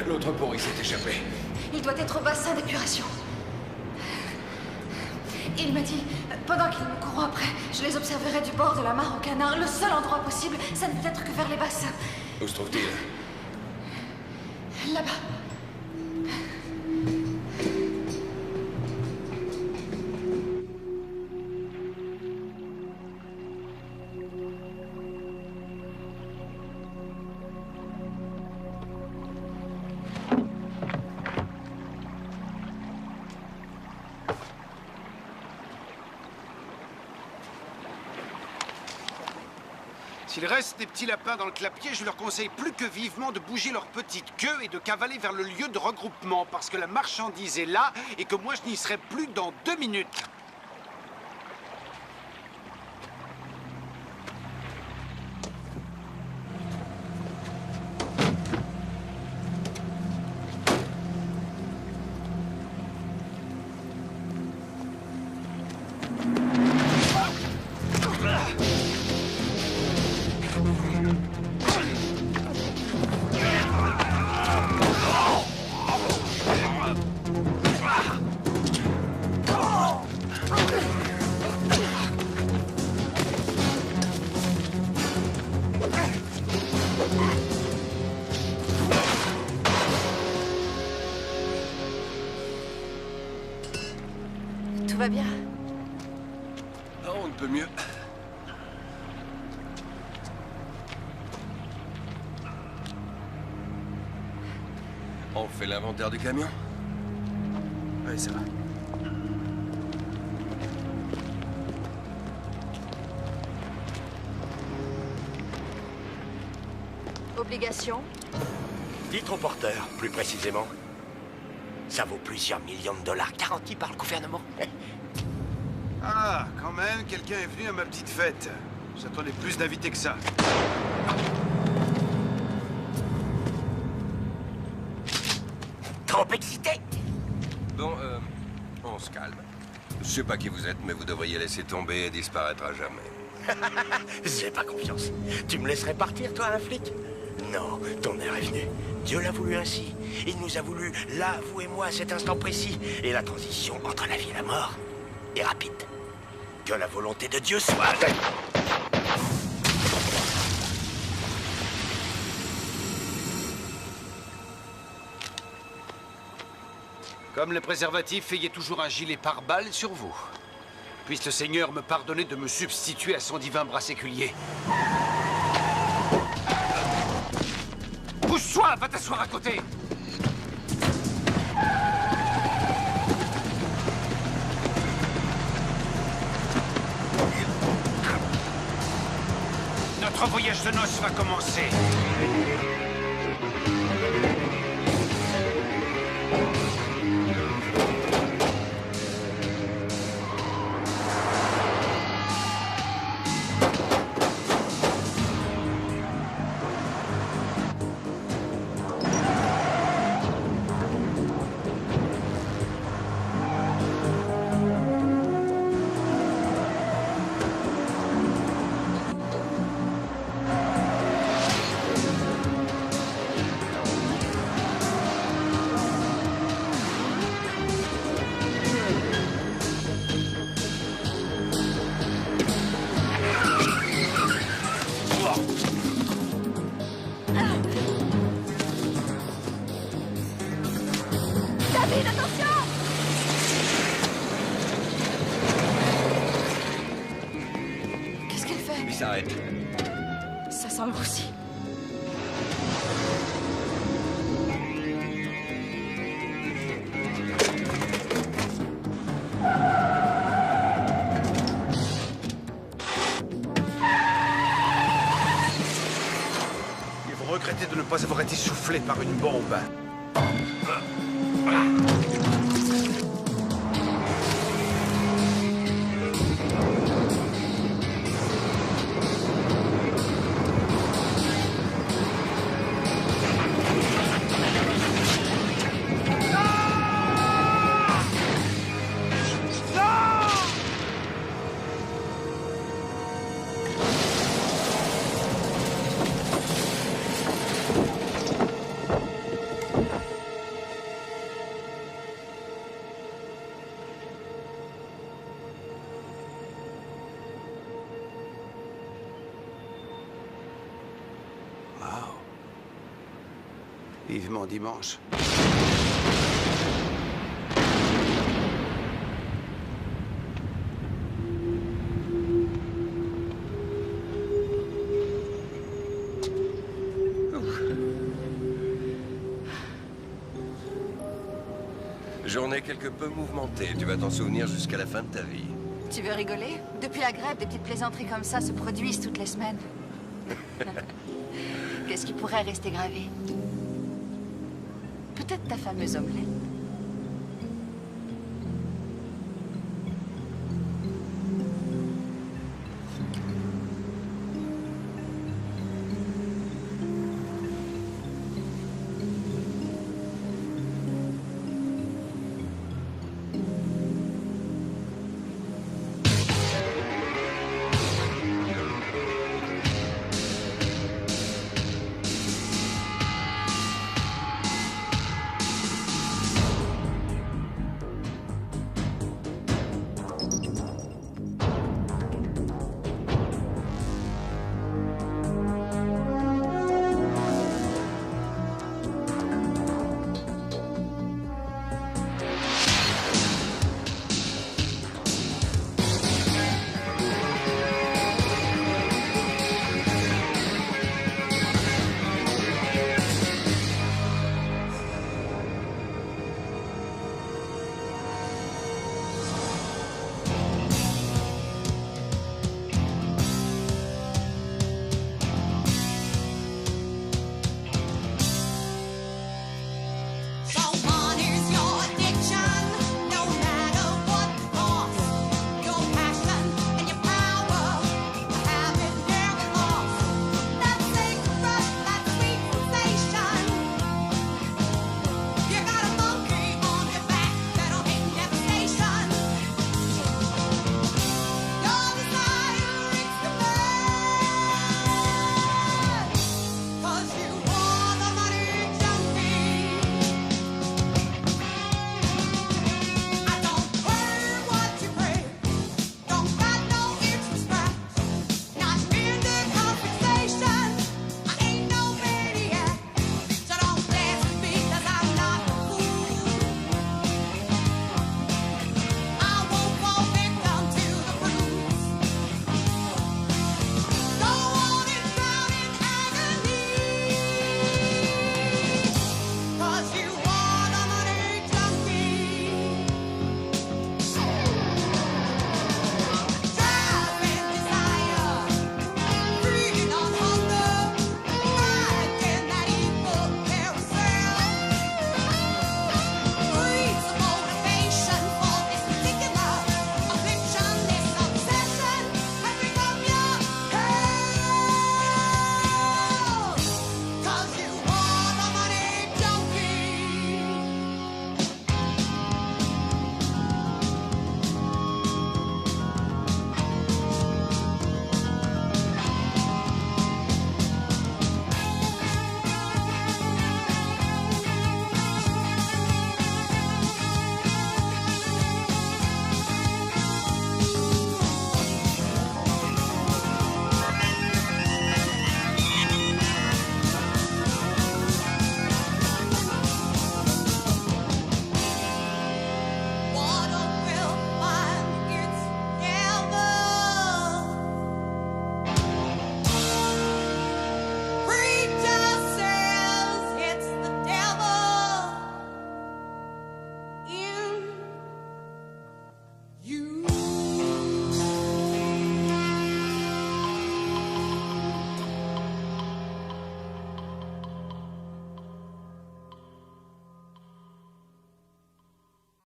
Speaker 10: L'autre pont, il s'est échappé.
Speaker 2: Il doit être au bassin d'épuration. Il m'a dit, pendant qu'ils me courront après, je les observerai du bord de la mare au canard. Le seul endroit possible, ça ne peut être que vers les bassins.
Speaker 9: Où se trouve-t-il?
Speaker 2: Là-bas.
Speaker 10: S'il reste des petits lapins dans le clapier, je leur conseille plus que vivement de bouger leur petite queue et de cavaler vers le lieu de regroupement, parce que la marchandise est là et que moi je n'y serai plus dans 2 minutes.
Speaker 2: Tout va bien?
Speaker 9: peu mieux. On fait l'inventaire du camion?
Speaker 11: Oui, ça va.
Speaker 17: Obligation?
Speaker 16: Dites au porteur, plus précisément. Ça vaut plusieurs millions de dollars garantis par le gouvernement.
Speaker 11: Ah, quand même, quelqu'un est venu à ma petite fête. J'attendais plus d'invités que ça.
Speaker 16: Trop excité?
Speaker 9: Bon, on se calme. Je sais pas qui vous êtes, mais vous devriez laisser tomber et disparaître à jamais.
Speaker 16: J'ai pas confiance. Tu me laisserais partir, toi, un flic? Non, ton heure est venue. Dieu l'a voulu ainsi. Il nous a voulu, là, vous et moi, à cet instant précis. Et la transition entre la vie et la mort est rapide. Que la volonté de Dieu soit...
Speaker 11: Comme le préservatif, ayez toujours un gilet pare-balles sur vous. Puisse le Seigneur me pardonner de me substituer à son divin bras séculier. Pousse-toi, va t'asseoir à côté. Notre voyage de noces va commencer.
Speaker 17: David, attention!
Speaker 2: Qu'est-ce qu'elle fait?
Speaker 9: Il s'arrête.
Speaker 2: Ça sent le roussi.
Speaker 11: Et vous regrettez de ne pas avoir été soufflé par une bombe. Vivement dimanche.
Speaker 9: Journée quelque peu mouvementée. Tu vas t'en souvenir jusqu'à la fin de ta vie.
Speaker 2: Tu veux rigoler? Depuis la grève, des petites plaisanteries comme ça se produisent toutes les semaines. Qu'est-ce qui pourrait rester gravé? Peut-être ta fameuse omelette.
Speaker 12: so much.